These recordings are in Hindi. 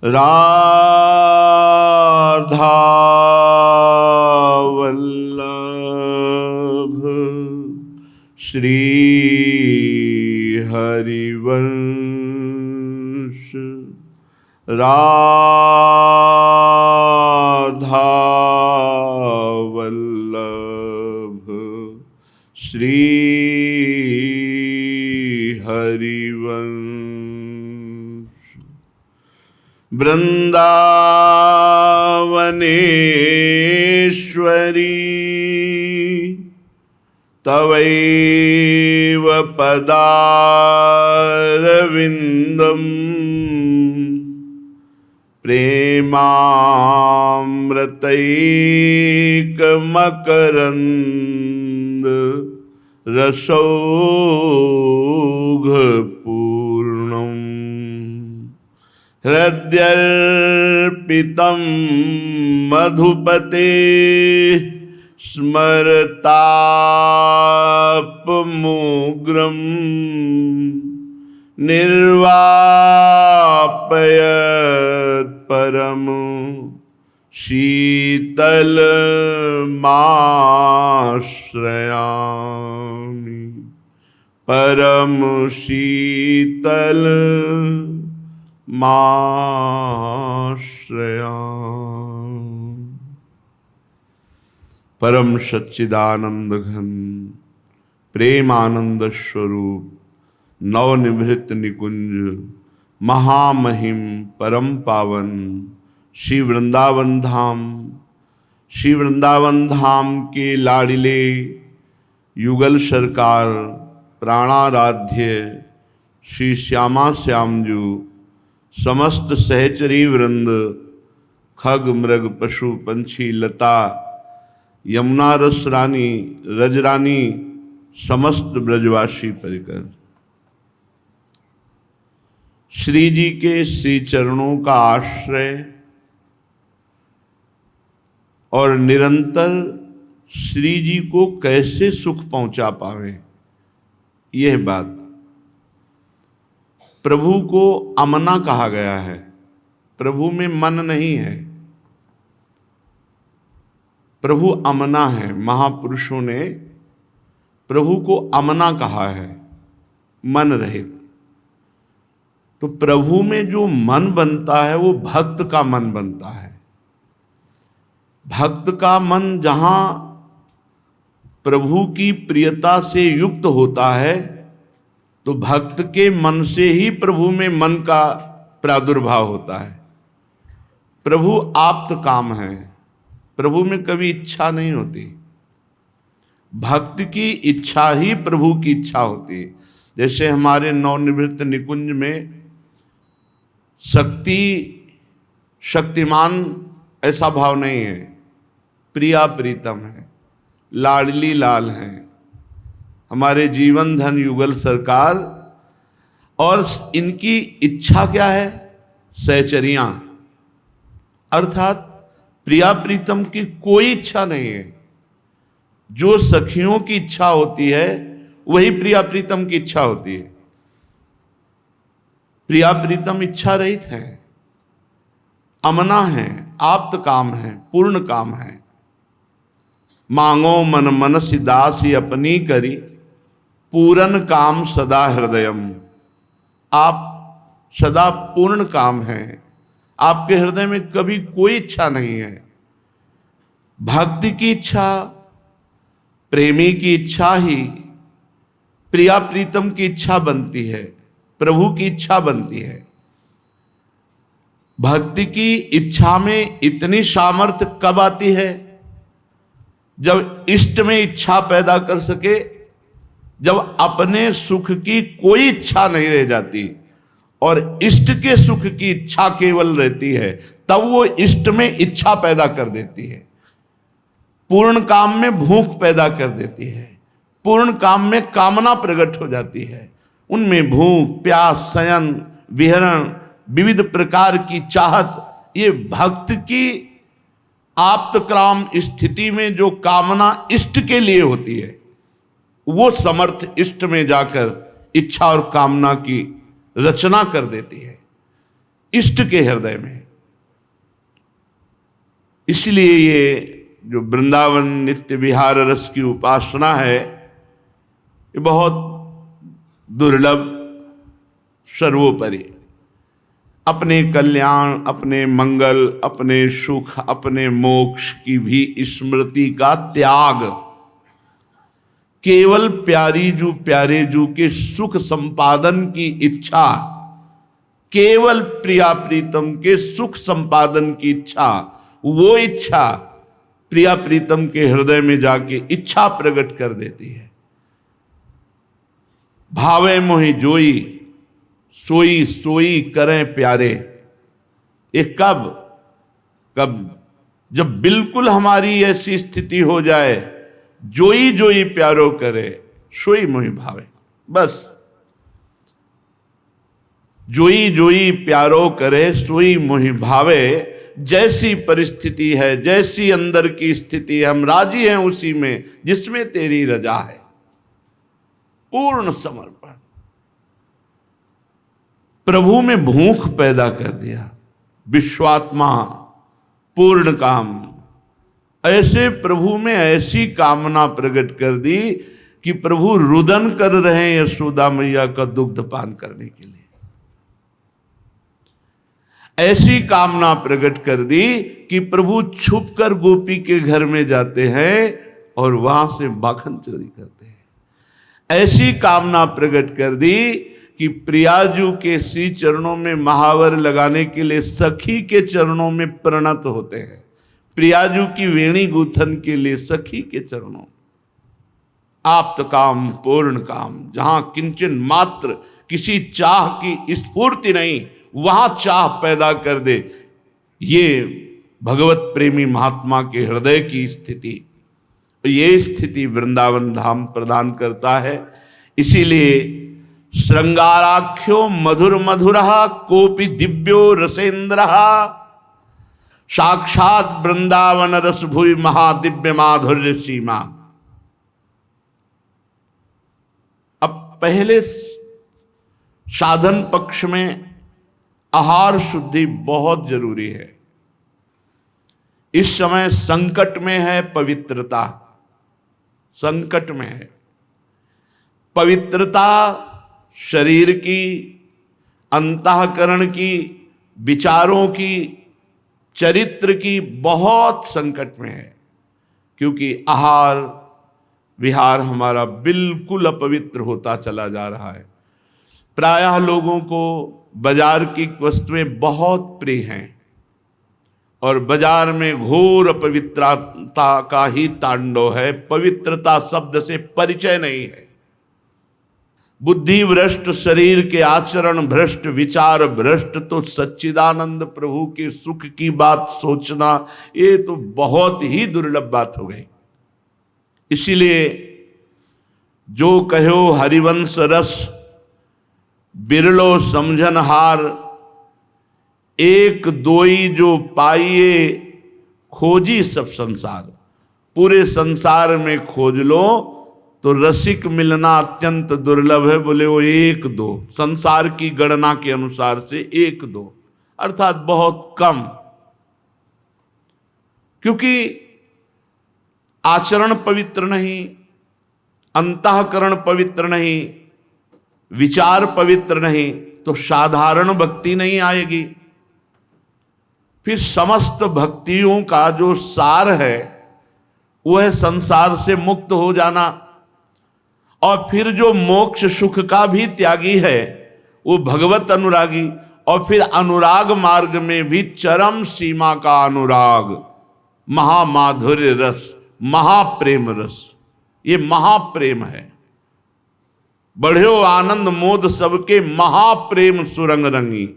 राधा वल्लभ श्री हरिवंश राधा वल्लभ श्री हरिवंश। वृंदावनेश्वरी तवैव पदारविन्दम् प्रेमामृतैकमकरन्द रसौघपूर्णम् हृद्यर्पितं मधुपते स्मरतापमुग्रं निर्वापयत् परम शीतलमाश्रयामि परम शीतल माश्रयामि। परम सच्चिदानंद घन प्रेमानंद स्वरूप नवनिभृत निकुंज महामहिम परम पावन श्री वृंदावन धाम के लाडिले युगल सरकार प्राणाराध्य श्री श्यामा श्यामजू, समस्त सहचरी वृंद, खग मृग पशु पंछी लता यमुना रस रानी रजरानी, समस्त ब्रजवासी परिकर श्री जी के श्री चरणों का आश्रय और निरंतर श्री जी को कैसे सुख पहुंचा पावे, यह बात। प्रभु को अमना कहा गया है। प्रभु में मन नहीं है, प्रभु अमना है। महापुरुषों ने प्रभु को अमना कहा है, मन रहित। तो प्रभु में जो मन बनता है वो भक्त का मन बनता है। भक्त का मन जहां प्रभु की प्रियता से युक्त होता है तो भक्त के मन से ही प्रभु में मन का प्रादुर्भाव होता है। प्रभु आप्त काम है, प्रभु में कभी इच्छा नहीं होती। भक्त की इच्छा ही प्रभु की इच्छा होती है। जैसे हमारे नवनिवृत्त निकुंज में शक्तिमान ऐसा भाव नहीं है, प्रिया प्रीतम है, लाडली लाल हैं हमारे जीवन धन युगल सरकार। और इनकी इच्छा क्या है? सहचरियां, अर्थात प्रिया प्रीतम की कोई इच्छा नहीं है। जो सखियों की इच्छा होती है वही प्रिया प्रीतम की इच्छा होती है। प्रिया प्रीतम इच्छा रहित है, अमना है, आप्त काम है, पूर्ण काम है। मांगो मन मनसि दासी अपनी करी, पूर्ण काम सदा हृदयम। आप सदा पूर्ण काम है, आपके हृदय में कभी कोई इच्छा नहीं है। भक्ति की इच्छा, प्रेमी की इच्छा ही प्रिया प्रीतम की इच्छा बनती है, प्रभु की इच्छा बनती है। भक्ति की इच्छा में इतनी सामर्थ्य कब आती है? जब इष्ट में इच्छा पैदा कर सके, जब अपने सुख की कोई इच्छा नहीं रह जाती और इष्ट के सुख की इच्छा केवल रहती है, तब वो इष्ट में इच्छा पैदा कर देती है। पूर्ण काम में भूख पैदा कर देती है, पूर्ण काम में कामना प्रकट हो जाती है। उनमें भूख प्यास शयन विहरण विविध प्रकार की चाहत, ये भक्त की आप्तक्राम स्थिति में जो कामना इष्ट के लिए होती है, वो समर्थ इष्ट में जाकर इच्छा और कामना की रचना कर देती है। इष्ट के हृदय में। इसलिए ये जो वृंदावन नित्य विहार रस की उपासना है, ये बहुत दुर्लभ, सर्वोपरि अपने कल्याण, अपने मंगल, अपने सुख, अपने मोक्ष की भी स्मृति का त्याग, केवल प्यारे जू के सुख संपादन की इच्छा, केवल प्रिया प्रीतम के सुख संपादन की इच्छा, वो इच्छा प्रिया प्रीतम के हृदय में जाके इच्छा प्रकट कर देती है। भावे मोहि जोई, सोई सोई करें प्यारे। ये कब जब बिल्कुल हमारी ऐसी स्थिति हो जाए, जोई जोई प्यारो करे, सोई मोहि भावे। बस जोई जोई प्यारो करे, सोई मोहि भावे। जैसी परिस्थिति है, जैसी अंदर की स्थिति है, हम राजी हैं उसी में जिसमें तेरी रजा है। पूर्ण समर्पण। प्रभु में भूख पैदा कर दिया, विश्वात्मा, पूर्ण काम। ऐसे प्रभु में ऐसी कामना प्रकट कर दी कि प्रभु रुदन कर रहे हैं यशोदा मैया का दुग्ध पान करने के लिए। ऐसी कामना प्रकट कर दी कि प्रभु छुपकर गोपी के घर में जाते हैं और वहां से माखन चोरी करते हैं। ऐसी कामना प्रकट कर दी कि प्रियाजू के श्री चरणों में महावर लगाने के लिए सखी के चरणों में प्रणत होते हैं। प्रियाजू की वेणी गूथन के लिए सखी के चरणों। आप्त काम पूर्ण काम, जहां किंचन मात्र किसी चाह की स्फूर्ति नहीं, वहां चाह पैदा कर दे। ये भगवत प्रेमी महात्मा के हृदय की स्थिति, ये स्थिति वृंदावन धाम प्रदान करता है। इसीलिए श्रृंगाराख्यो मधुर मधुरः कोपि दिव्यो रसेंद्रः, साक्षात वृंदावन रस भुवि महादिव्य माधुर्य सीमा। अब पहले साधन पक्ष में आहार शुद्धि बहुत जरूरी है। इस समय संकट में है पवित्रता, संकट में है पवित्रता। शरीर की, अंतःकरण की, विचारों की, चरित्र की बहुत संकट में है, क्योंकि आहार विहार हमारा बिल्कुल अपवित्र होता चला जा रहा है। प्रायः लोगों को बाजार की वस्तुएं बहुत प्रिय हैं और बाजार में घोर अपवित्रता का ही तांडव है। पवित्रता शब्द से परिचय नहीं है। बुद्धि भ्रष्ट, शरीर के आचरण भ्रष्ट, विचार भ्रष्ट, तो सच्चिदानंद प्रभु के सुख की बात सोचना, ये तो बहुत ही दुर्लभ बात हो गई। इसीलिए जो कहो हरिवंश रस, बिरलो समझन हार, एक दोई जो पाइए खोजी सब संसार। पूरे संसार में खोज लो तो रसिक मिलना अत्यंत दुर्लभ है। बोले वो एक दो, संसार की गणना के अनुसार से एक दो, अर्थात बहुत कम। क्योंकि आचरण पवित्र नहीं, अंतःकरण पवित्र नहीं, विचार पवित्र नहीं, तो साधारण भक्ति नहीं आएगी। फिर समस्त भक्तियों का जो सार है वह संसार से मुक्त हो जाना, और फिर जो मोक्ष सुख का भी त्यागी है वो भगवत अनुरागी, और फिर अनुराग मार्ग में भी चरम सीमा का अनुराग, महामाधुर्य रस, महाप्रेम रस। ये महाप्रेम है। बढ़्यो आनंद मोद सबके महाप्रेम सुरंग रंगी।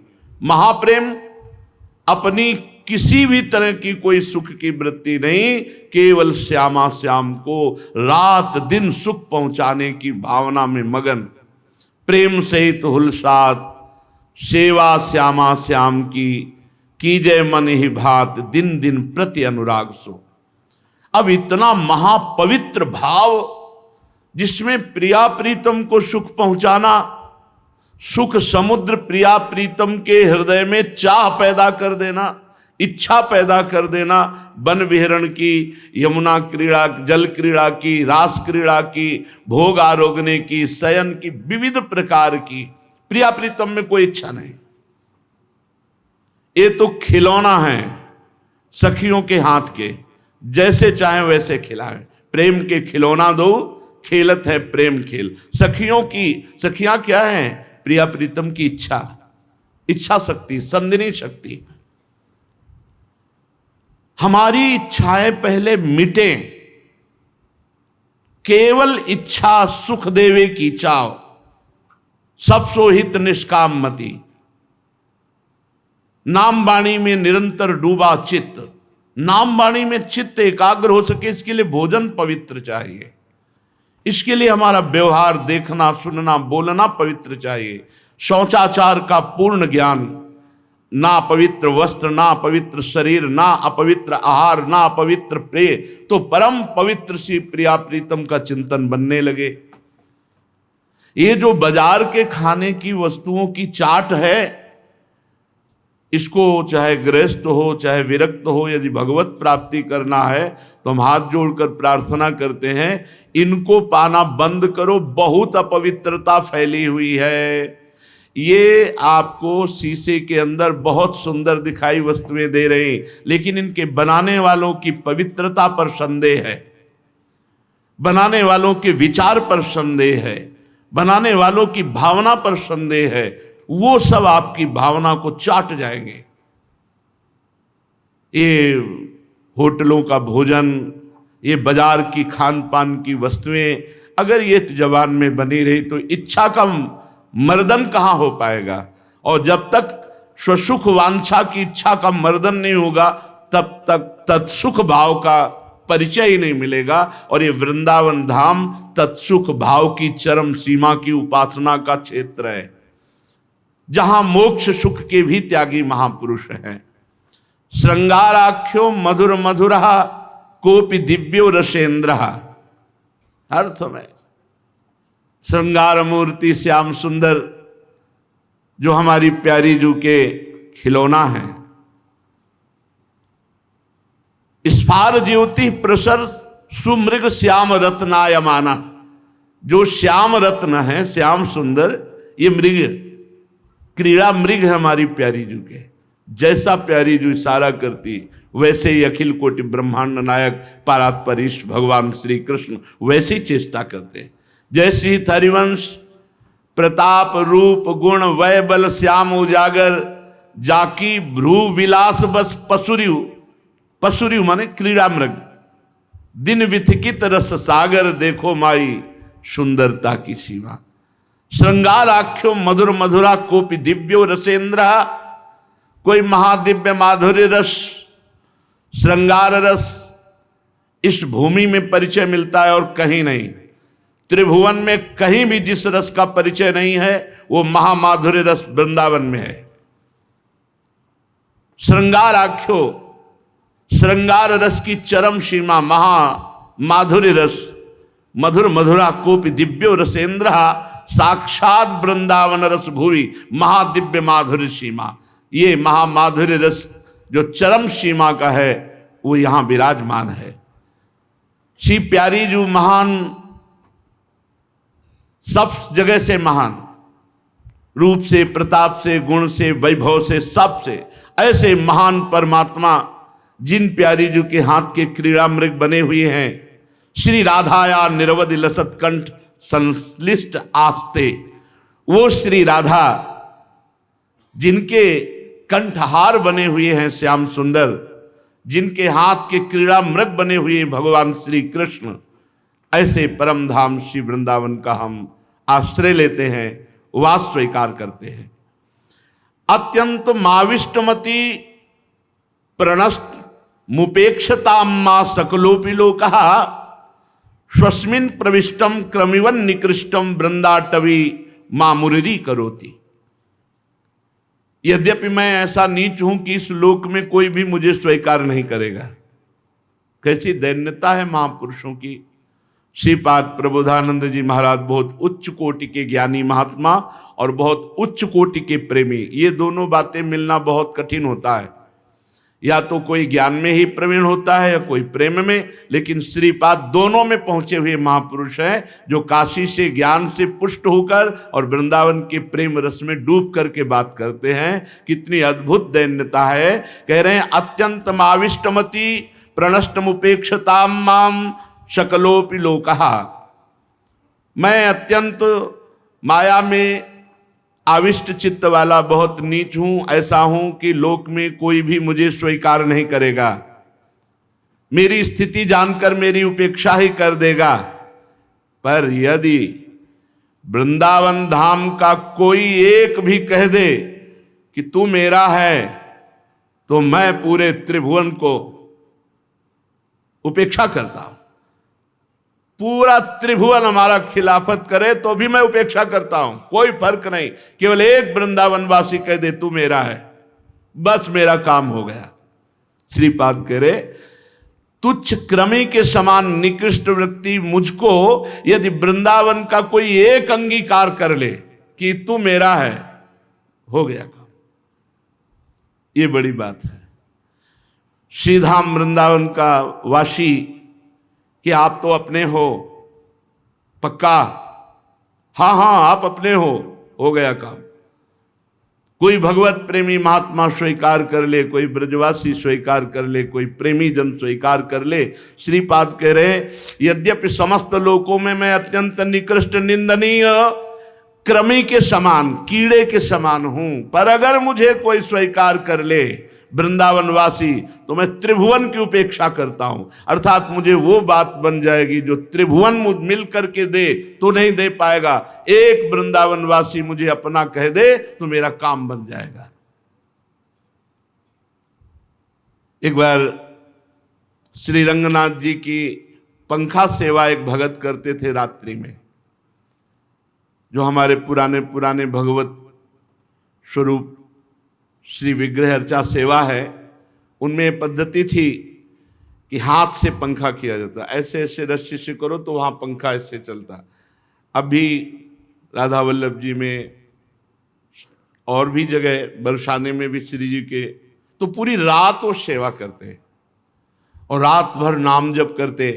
महाप्रेम अपनी किसी भी तरह की कोई सुख की वृत्ति नहीं, केवल श्यामा श्याम को रात दिन सुख पहुंचाने की भावना में मगन। प्रेम सहित हुलसात सेवा श्यामा श्याम की जय मन ही भात, दिन दिन प्रति अनुराग सो। अब इतना महापवित्र भाव जिसमें प्रिया प्रीतम को सुख पहुंचाना, सुख समुद्र प्रिया प्रीतम के हृदय में चाह पैदा कर देना, इच्छा पैदा कर देना, वन विहरण की, यमुना क्रीड़ा, जल क्रीड़ा की, रास क्रीड़ा की, भोग आरोगने की, शयन की, विविध प्रकार की। प्रिया प्रीतम में कोई इच्छा नहीं। ये तो खिलौना है सखियों के हाथ के, जैसे चाहे वैसे खिलाए। प्रेम के खिलौना दो, खेलत है प्रेम खेल। सखियों की, सखियां क्या हैं? प्रिया प्रीतम की इच्छा, इच्छा शक्ति, संदिनी शक्ति। हमारी इच्छाएं पहले मिटे, केवल इच्छा सुख देवे की चाव, सब सोहित निष्काम मति। नाम वाणी में निरंतर डूबा चित्त, नाम वाणी में चित्त एकाग्र हो सके, इसके लिए भोजन पवित्र चाहिए, इसके लिए हमारा व्यवहार देखना सुनना बोलना पवित्र चाहिए। शौचाचार का पूर्ण ज्ञान, ना पवित्र वस्त्र, ना पवित्र शरीर, ना अपवित्र आहार, ना अपवित्र प्रेय, तो परम पवित्र सी प्रिया प्रीतम का चिंतन बनने लगे। ये जो बाजार के खाने की वस्तुओं की चाट है, इसको चाहे गृहस्थ हो चाहे विरक्त हो, यदि भगवत प्राप्ति करना है तो हम हाथ जोड़कर प्रार्थना करते हैं, इनको पाना बंद करो, बहुत अपवित्रता फैली हुई है। ये आपको शीशे के अंदर बहुत सुंदर दिखाई वस्तुएं दे रहे हैं, लेकिन इनके बनाने वालों की पवित्रता पर संदेह है, बनाने वालों के विचार पर संदेह है, बनाने वालों की भावना पर संदेह है। वो सब आपकी भावना को चाट जाएंगे। ये होटलों का भोजन, ये बाजार की खान पान की वस्तुएं अगर ये जवान में बनी रही तो इच्छा का मर्दन कहाँ हो पाएगा। और जब तक स्वसुख वांछा की इच्छा का मर्दन नहीं होगा तब तक तत्सुख भाव का परिचय ही नहीं मिलेगा। और ये वृंदावन धाम तत्सुख भाव की चरम सीमा की उपासना का क्षेत्र है, जहां मोक्ष सुख के भी त्यागी महापुरुष हैं। श्रृंगाराख्यो मधुर मधुरहा कोपि दिव्यो रसेंद्र। हर समय श्रृंगार मूर्ति श्याम सुंदर जो हमारी प्यारी जू के खिलौना है। स्फार ज्योति प्रसर सुमृग श्याम रत्नायमाना। जो श्याम रत्न है, श्याम सुंदर, ये मृग, क्रीड़ा मृग है हमारी प्यारी जू के। जैसा प्यारी जू इशारा करती वैसे ही अखिल कोटि ब्रह्मांड नायक परात्परीश भगवान श्री कृष्ण वैसे ही चेष्टा करते। जैसी हरिवंश प्रताप रूप गुण वय बल श्याम उजागर, जाकी भ्रू विलास बस पसुरियु। पसुरियु माने क्रीड़ा मृग। दिन विथिकित रस सागर, देखो माई सुंदरता की सीमा। श्रृंगार आख्यो मधुर मधुरा कोपि दिव्यो रसेंद्र। कोई महादिव्य माधुर्य रस, श्रृंगार रस इस भूमि में परिचय मिलता है और कहीं नहीं। त्रिभुवन में कहीं भी जिस रस का परिचय नहीं है वो महामाधुर्य रस वृंदावन में है। श्रृंगार आख्यो, श्रृंगार रस की चरम सीमा महा माधुर्य रस। मधुर मधुरा कोपि दिव्यो रसेंद्र, साक्षात वृंदावन रस भूवि महादिव्य माधुर्य सीमा। ये महामाधुर्य रस जो चरम सीमा का है वो यहां विराजमान है। श्री प्यारी जो महान, सब जगह से महान, रूप से, प्रताप से, गुण से, वैभव से, सब से ऐसे महान परमात्मा जिन प्यारी जी के हाथ के क्रीड़ा मृग बने हुए हैं। श्री राधाया निरवधि लसत कंठ संश्लिष्ट आस्ते। वो श्री राधा जिनके कंठहार बने हुए हैं श्याम सुंदर, जिनके हाथ के क्रीड़ा मृग बने हुए भगवान श्री कृष्ण, ऐसे परम धाम श्री वृंदावन का हम आश्रय लेते हैं, वास स्वीकार करते हैं। अत्यंत माविष्टमति प्रणष्ट मुपेक्षताम मा सकलोपि लोकः, स्वस्मिन् प्रविष्टम क्रमिवन निकृष्टम वृंदाटवी मां मुररी करोति। यद्यपि मैं ऐसा नीच हूं कि इस लोक में कोई भी मुझे स्वीकार नहीं करेगा। कैसी दैन्यता है महापुरुषों की। श्रीपाद प्रबोधानंद जी महाराज बहुत उच्च कोटि के ज्ञानी महात्मा और बहुत उच्च कोटि के प्रेमी, ये दोनों बातें मिलना बहुत कठिन होता है। या तो कोई ज्ञान में ही प्रवीण होता है या कोई प्रेम में, लेकिन श्रीपाद दोनों में पहुंचे हुए महापुरुष हैं, जो काशी से ज्ञान से पुष्ट होकर और वृंदावन के प्रेम रस में डूब करके बात करते हैं। कितनी अद्भुत दैन्यता है। कह रहे हैं अत्यंतम आविष्टमति प्रणष्टमुपेक्षताम माम शकलोपि लोकः। मैं अत्यंत माया में आविष्ट चित्त वाला बहुत नीच हूं, ऐसा हूं कि लोक में कोई भी मुझे स्वीकार नहीं करेगा, मेरी स्थिति जानकर मेरी उपेक्षा ही कर देगा। पर यदि वृंदावन धाम का कोई एक भी कह दे कि तू मेरा है, तो मैं पूरे त्रिभुवन को उपेक्षा करता हूं। पूरा त्रिभुवन हमारा खिलाफत करे तो भी मैं उपेक्षा करता हूं, कोई फर्क नहीं। केवल एक वृंदावनवासी कह दे तू मेरा है, बस मेरा काम हो गया। श्रीपाद कह रहे तुच्छ क्रमी के समान निकृष्ट व्यक्ति मुझको यदि वृंदावन का कोई एक अंगीकार कर ले कि तू मेरा है, हो गया काम। ये बड़ी बात है। श्रीधाम वृंदावन का वासी कि आप तो अपने हो, पक्का? हाँ हाँ आप अपने हो गया काम। कोई भगवत प्रेमी महात्मा स्वीकार कर ले, कोई ब्रजवासी स्वीकार कर ले, कोई प्रेमी जन स्वीकार कर ले। श्रीपाद कह रहे यद्यपि समस्त लोकों में मैं अत्यंत निकृष्ट निंदनीय क्रमी के समान, कीड़े के समान हूं, पर अगर मुझे कोई स्वीकार कर ले वृंदावनवासी, तो मैं त्रिभुवन की उपेक्षा करता हूं। अर्थात मुझे वो बात बन जाएगी जो त्रिभुवन मिल करके दे तो नहीं दे पाएगा। एक वृंदावनवासी मुझे अपना कह दे तो मेरा काम बन जाएगा। एक बार श्री रंगनाथ जी की पंखा सेवा एक भगत करते थे रात्रि में। जो हमारे पुराने पुराने भगवत स्वरूप श्री विग्रह अर्चा सेवा है, उनमें पद्धति थी कि हाथ से पंखा किया जाता, ऐसे ऐसे रस्सी से करो तो वहाँ पंखा ऐसे चलता। अभी राधा वल्लभ जी में और भी जगह बरसाने में भी श्री जी के, तो पूरी रात वो सेवा करते और रात भर नाम जप करते।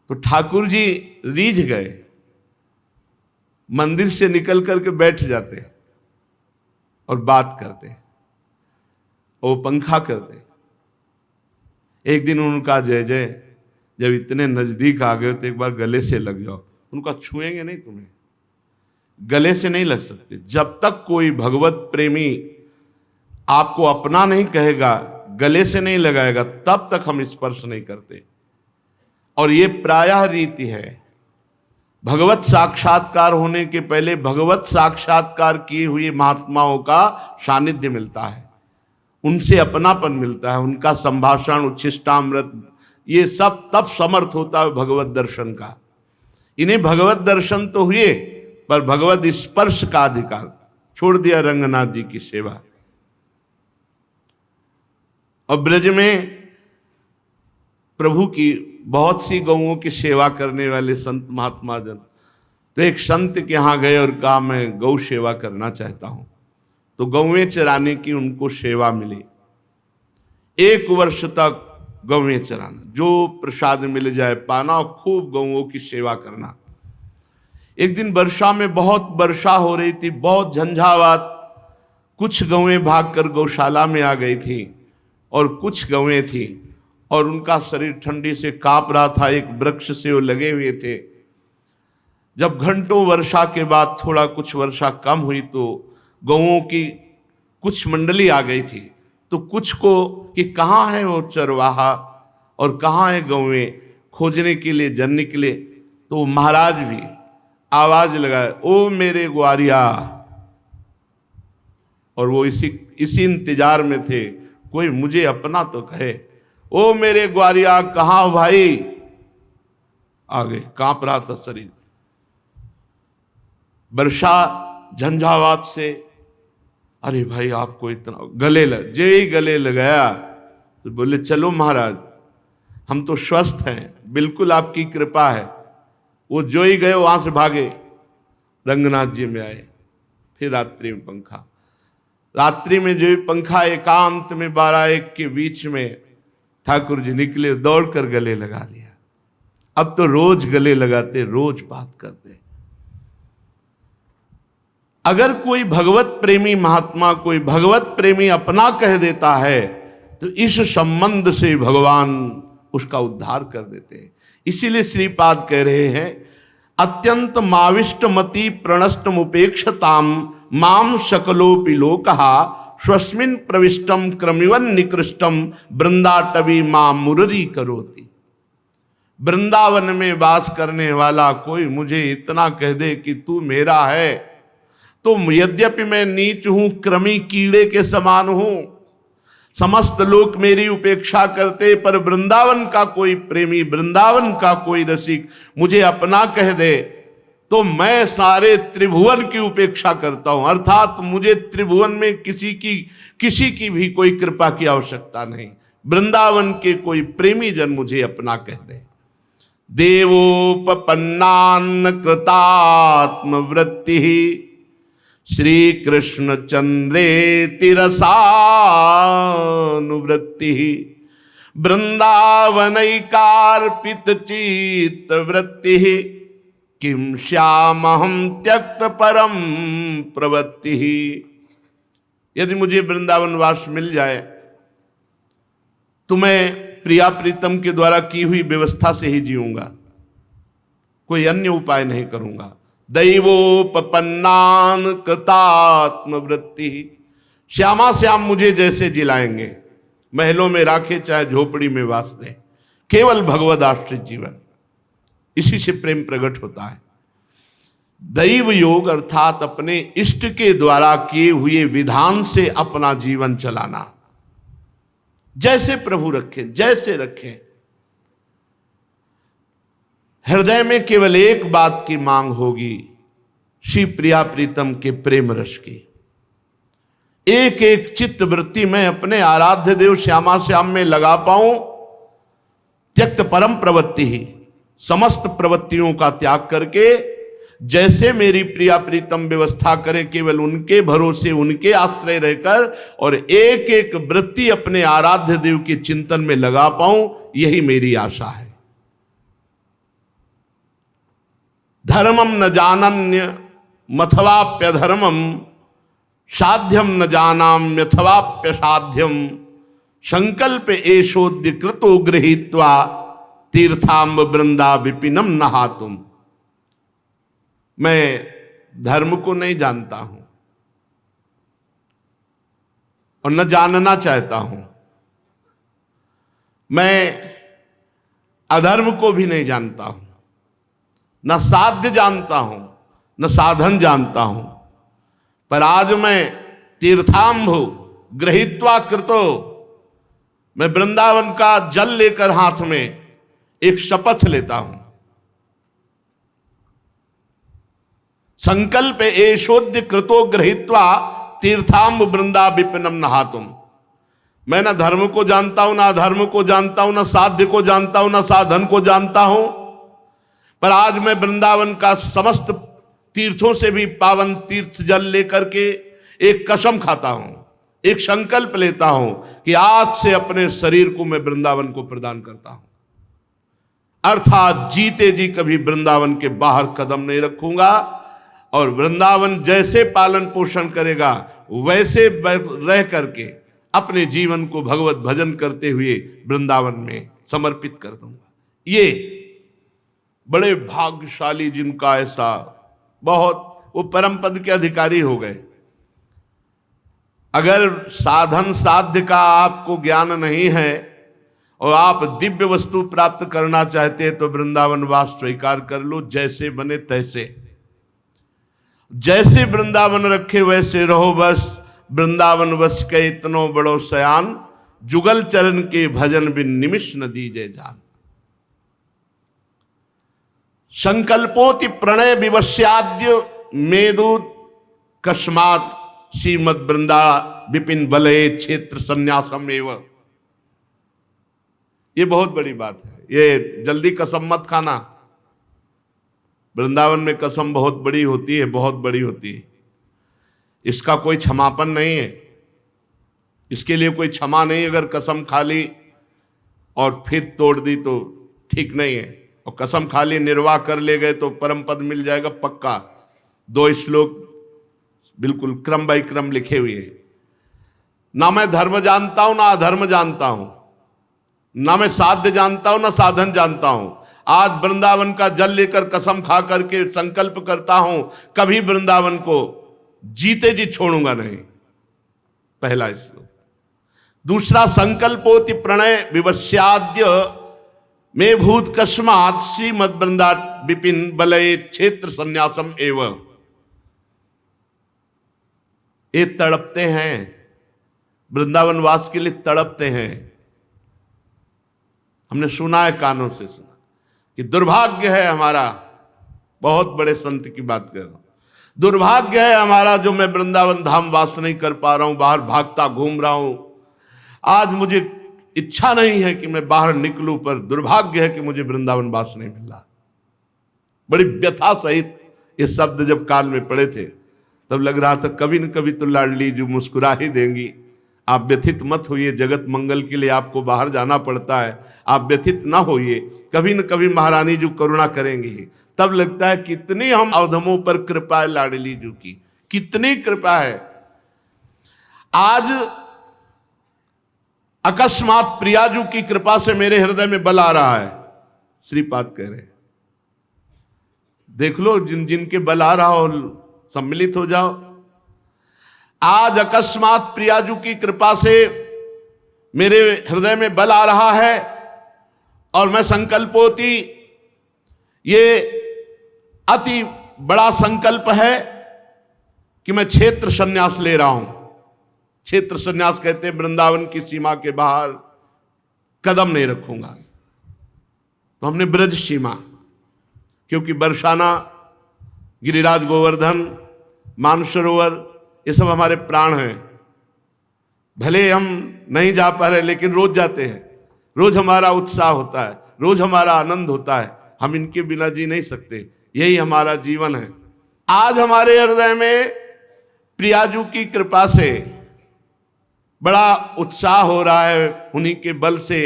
तो ठाकुर जी रीझ गए, मंदिर से निकल करके बैठ जाते और बात करते और पंखा करते। एक दिन उनका जय जय, जब इतने नजदीक आ गए तो एक बार गले से लग जाओ। उनका छुएंगे नहीं, तुम्हें गले से नहीं लग सकते। जब तक कोई भगवत प्रेमी आपको अपना नहीं कहेगा, गले से नहीं लगाएगा, तब तक हम स्पर्श नहीं करते। और ये प्रायः रीति है। भगवत साक्षात्कार होने के पहले भगवत साक्षात्कार किए हुए महात्माओं का सानिध्य मिलता है, उनसे अपनापन मिलता है, उनका संभाषण, उच्छिष्टामृत, ये सब तब समर्थ होता है भगवत दर्शन का। इन्हें भगवत दर्शन तो हुए, पर भगवत स्पर्श का अधिकार छोड़ दिया रंगनाथ जी की सेवा। और ब्रज में प्रभु की बहुत सी गौओं की सेवा करने वाले संत महात्मा जन, तो एक संत के यहाँ गए और कहा मैं गौ सेवा करना चाहता हूँ। तो गौएं चराने की उनको सेवा मिली। 1 वर्ष तक गौएं चराना, जो प्रसाद मिल जाए पाना, खूब गौओं की सेवा करना। एक दिन वर्षा में बहुत वर्षा हो रही थी, बहुत झंझावात। कुछ गौएं भागकर गौशाला में आ गई थी और कुछ गौएं थी और उनका शरीर ठंडी से कांप रहा था। एक वृक्ष से वो लगे हुए थे। जब घंटों वर्षा के बाद थोड़ा कुछ वर्षा कम हुई तो गौओं की कुछ मंडली आ गई थी। तो कुछ को कि कहाँ है वो चरवाहा और कहाँ है गौएं, खोजने के लिए जन निकले। तो महाराज भी आवाज लगाए, ओ मेरे ग्वारिया। और वो इसी इंतजार में थे, कोई मुझे अपना तो कहे। ओ मेरे ग्वारिया कहाँ हो भाई? आ गए, कांप रहा था शरीर। वर्षा झंझावात से, अरे भाई आपको इतना गले जे ही गले लगाया तो बोले चलो महाराज हम तो स्वस्थ हैं, बिल्कुल आपकी कृपा है। वो जो ही गए वहां से भागे, रंगनाथ जी में आए। फिर रात्रि में पंखा, रात्रि में जो पंखा एकांत में 12-1 के बीच में ठाकुर जी निकले, दौड़कर गले लगा लिया। अब तो रोज गले लगाते, रोज बात करते। अगर कोई भगवत प्रेमी महात्मा, कोई भगवत प्रेमी अपना कह देता है तो इस संबंध से भगवान उसका उद्धार कर देते हैं। इसीलिए श्रीपाद कह रहे हैं, अत्यंत माविष्ट मति प्रणष्टम उपेक्षताम माम सकलोपि लोकहा स्वस्मिन प्रविष्टम क्रमिवन निकृष्टम वृंदाटवी मां मुररी करोति। वृंदावन में वास करने वाला कोई मुझे इतना कह दे कि तू मेरा है, तो यद्यपि मैं नीच हूं, क्रमी कीड़े के समान हूं, समस्त लोग मेरी उपेक्षा करते, पर वृंदावन का कोई प्रेमी, वृंदावन का कोई रसिक मुझे अपना कह दे तो मैं सारे त्रिभुवन की उपेक्षा करता हूं। अर्थात मुझे त्रिभुवन में किसी की भी कोई कृपा की आवश्यकता नहीं, वृंदावन के कोई प्रेमी जन मुझे अपना कह दे। देवोपपन्नान्न कृतात्म वृत्ति श्री कृष्ण चंद्रे तिरसानुवृत्ति वृंदावनैकार्पित चित्त वृत्ति किम श्यामहम त्यक्त परम प्रवृत्ति। यदि मुझे वृंदावन वास मिल जाए तो मैं प्रिया प्रीतम के द्वारा की हुई व्यवस्था से ही जीऊंगा, कोई अन्य उपाय नहीं करूंगा। दैवोपपन्नान कृतात्म वृत्ति, श्यामा श्याम मुझे जैसे जिलाएंगे, महलों में राखे चाहे झोपड़ी में वास दें, केवल भगवद आश्रित जीवन, इसी से प्रेम प्रकट होता है। दैव योग अर्थात अपने इष्ट के द्वारा किए हुए विधान से अपना जीवन चलाना, जैसे प्रभु रखें, जैसे रखें। हृदय में केवल एक बात की मांग होगी, श्री प्रिया प्रीतम के प्रेम रस की। एक एक चित्त वृत्ति में अपने आराध्य देव श्यामा श्याम में लगा पाऊं। त्यक्त परम प्रवृत्ति ही, समस्त प्रवृत्तियों का त्याग करके जैसे मेरी प्रिया प्रीतम व्यवस्था करें, केवल उनके भरोसे, उनके आश्रय रहकर, और एक एक वृत्ति अपने आराध्य देव के चिंतन में लगा पाऊं, यही मेरी आशा है। धर्मम न जानन्य मथवाप्य धर्मम, साध्यम न जानाम्यथवाप्य साध्यम, संकल्प एषोद्य कृतो गृहीत्वा तीर्थाम्ब वृंदा विपिनम नहातुम। मैं धर्म को नहीं जानता हूं और न जानना चाहता हूं। मैं अधर्म को भी नहीं जानता हूं, न साध्य जानता हूं, न साधन जानता हूं। पर आज मैं तीर्थाम्भ गृहीत्वा कृतो, मैं वृंदावन का जल लेकर हाथ में एक शपथ लेता हूं। संकल्प एषोद्य कृतो गृहीत्वा तीर्थाम्ब वृंदा विपिनम नहातुम। मैं ना धर्म को जानता हूं, ना अधर्म को जानता हूं, ना साध्य को जानता हूं, ना साधन को जानता हूं, पर आज मैं वृंदावन का समस्त तीर्थों से भी पावन तीर्थ जल लेकर के एक कसम खाता हूं, एक संकल्प लेता हूं कि आज से अपने शरीर को मैं वृंदावन को प्रदान करता हूं। अर्थात जीते जी कभी वृंदावन के बाहर कदम नहीं रखूंगा, और वृंदावन जैसे पालन पोषण करेगा वैसे रह करके अपने जीवन को भगवत भजन करते हुए वृंदावन में समर्पित कर दूंगा। ये बड़े भाग्यशाली जिनका ऐसा, बहुत वो परम पद के अधिकारी हो गए। अगर साधन साध्य का आपको ज्ञान नहीं है और आप दिव्य वस्तु प्राप्त करना चाहते हैं तो वृंदावन वास स्वीकार कर लो, जैसे बने तैसे, जैसे वृंदावन रखे वैसे रहो। बस वृंदावन वश के इतनो बड़ो सयान, जुगल चरण के भजन बिन निमिष न दीजे जान। संकल्पोति प्रणय विवस्याद्य मेदूत कस्मात श्रीमद वृंदा विपिन बलये क्षेत्र संन्यासम एव। ये बहुत बड़ी बात है। ये जल्दी कसम मत खाना। वृंदावन में कसम बहुत बड़ी होती है, बहुत बड़ी होती है। इसका कोई क्षमापन नहीं है, इसके लिए कोई क्षमा नहीं। अगर कसम खा ली और फिर तोड़ दी तो ठीक नहीं है। और कसम खा ली, निर्वाह कर ले गए तो परम पद मिल जाएगा पक्का। 2 श्लोक बिल्कुल क्रम बाई क्रम लिखे हुए हैं। ना मैं धर्म जानता हूं ना अधर्म जानता हूं, ना मैं साध्य जानता हूं ना साधन जानता हूं। आज वृंदावन का जल लेकर कसम खा करके संकल्प करता हूं, कभी वृंदावन को जीते जी छोड़ूंगा नहीं। पहला श्लोक। दूसरा, संकल्पोति प्रणय विवस्याद्य में भूत कस्मात् श्रीमद वृंदा विपिन बलये क्षेत्र संन्यासम एवं। ये तड़पते हैं, वृंदावन वास के लिए तड़पते हैं। हमने सुना है, कानों से सुना कि दुर्भाग्य है हमारा, बहुत बड़े संत की बात कर रहा हूं, दुर्भाग्य है हमारा जो मैं वृंदावन धाम वास नहीं कर पा रहा हूं, बाहर भागता घूम रहा हूं। आज मुझे इच्छा नहीं है कि मैं बाहर निकलूं, पर दुर्भाग्य है कि मुझे वृंदावन वास नहीं मिल रहा। बड़ी व्यथा सहित ये शब्द जब कान में पड़े थे तब लग रहा था कभी न कभी तो लाडली जो मुस्कुरा ही देंगी। आप व्यथित मत होइए, जगत मंगल के लिए आपको बाहर जाना पड़ता है, आप व्यथित ना होइए, कभी न कभी महारानी जो करुणा करेंगी। तब लगता है कितनी हम अवधमों पर कृपा है लाडली जी की, कितनी कृपा है। आज अकस्मात प्रियाजू की कृपा से मेरे हृदय में बल आ रहा है। श्रीपाद कह रहे, देख लो जिन जिनके बल आ रहा हो सम्मिलित हो जाओ। आज अकस्मात प्रियाजू की कृपा से मेरे हृदय में बल आ रहा है और मैं संकल्पोति, ये अति बड़ा संकल्प है कि मैं क्षेत्र संन्यास ले रहा हूं। क्षेत्र संन्यास कहते हैं वृंदावन की सीमा के बाहर कदम नहीं रखूंगा। तो हमने ब्रज सीमा, क्योंकि बरसाना, गिरिराज गोवर्धन, मानसरोवर, ये सब हमारे प्राण हैं। भले हम नहीं जा पा रहे लेकिन रोज जाते हैं, रोज हमारा उत्साह होता है, रोज हमारा आनंद होता है। हम इनके बिना जी नहीं सकते, यही हमारा जीवन है। आज हमारे हृदय में प्रियाजू की कृपा से बड़ा उत्साह हो रहा है, उन्हीं के बल से।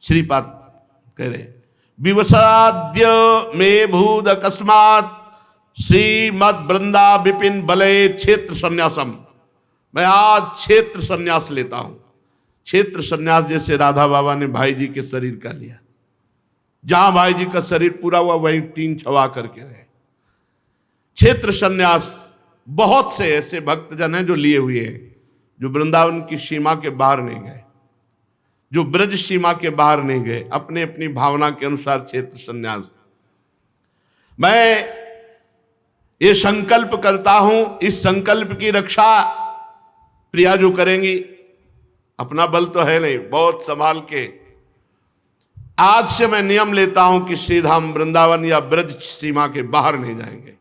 श्रीपाद कह रहे, विवसाद्य में भूद अकस्मात श्रीमद वृंदा विपिन बलये क्षेत्र संन्यासम। मैं आज क्षेत्र संन्यास लेता हूं। क्षेत्र संन्यास जैसे राधा बाबा ने भाई जी के शरीर का लिया, जहां भाई जी का शरीर पूरा हुआ वहीं टीन छवा करके रहे। क्षेत्र संन्यास बहुत से ऐसे भक्तजन हैं जो लिए हुए हैं, जो वृंदावन की सीमा के बाहर नहीं गए, जो ब्रज सीमा के बाहर नहीं गए, अपने अपनी भावना के अनुसार क्षेत्र संन्यास। मैं ये संकल्प करता हूं, इस संकल्प की रक्षा प्रियाजू करेंगी। अपना बल तो है नहीं, बहुत संभाल के। आज से मैं नियम लेता हूं कि श्रीधाम वृंदावन या ब्रज सीमा के बाहर नहीं जाएंगे।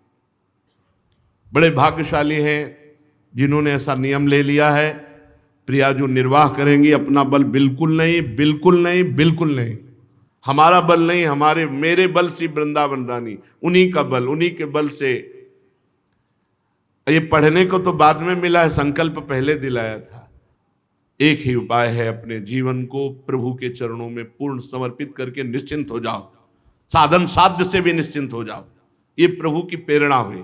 बड़े भाग्यशाली हैं जिन्होंने ऐसा नियम ले लिया है। प्रियाजू निर्वाह करेंगी, अपना बल बिल्कुल नहीं, बिल्कुल नहीं, बिल्कुल नहीं। हमारा बल नहीं, मेरे बल से वृंदावन रानी, उन्हीं का बल, उन्हीं के बल से। ये पढ़ने को तो बाद में मिला है, संकल्प पहले दिलाया था। एक ही उपाय है, अपने जीवन को प्रभु के चरणों में पूर्ण समर्पित करके निश्चिंत हो जाओ। साधन साध्य से भी निश्चिंत हो जाओ। ये प्रभु की प्रेरणा हुई।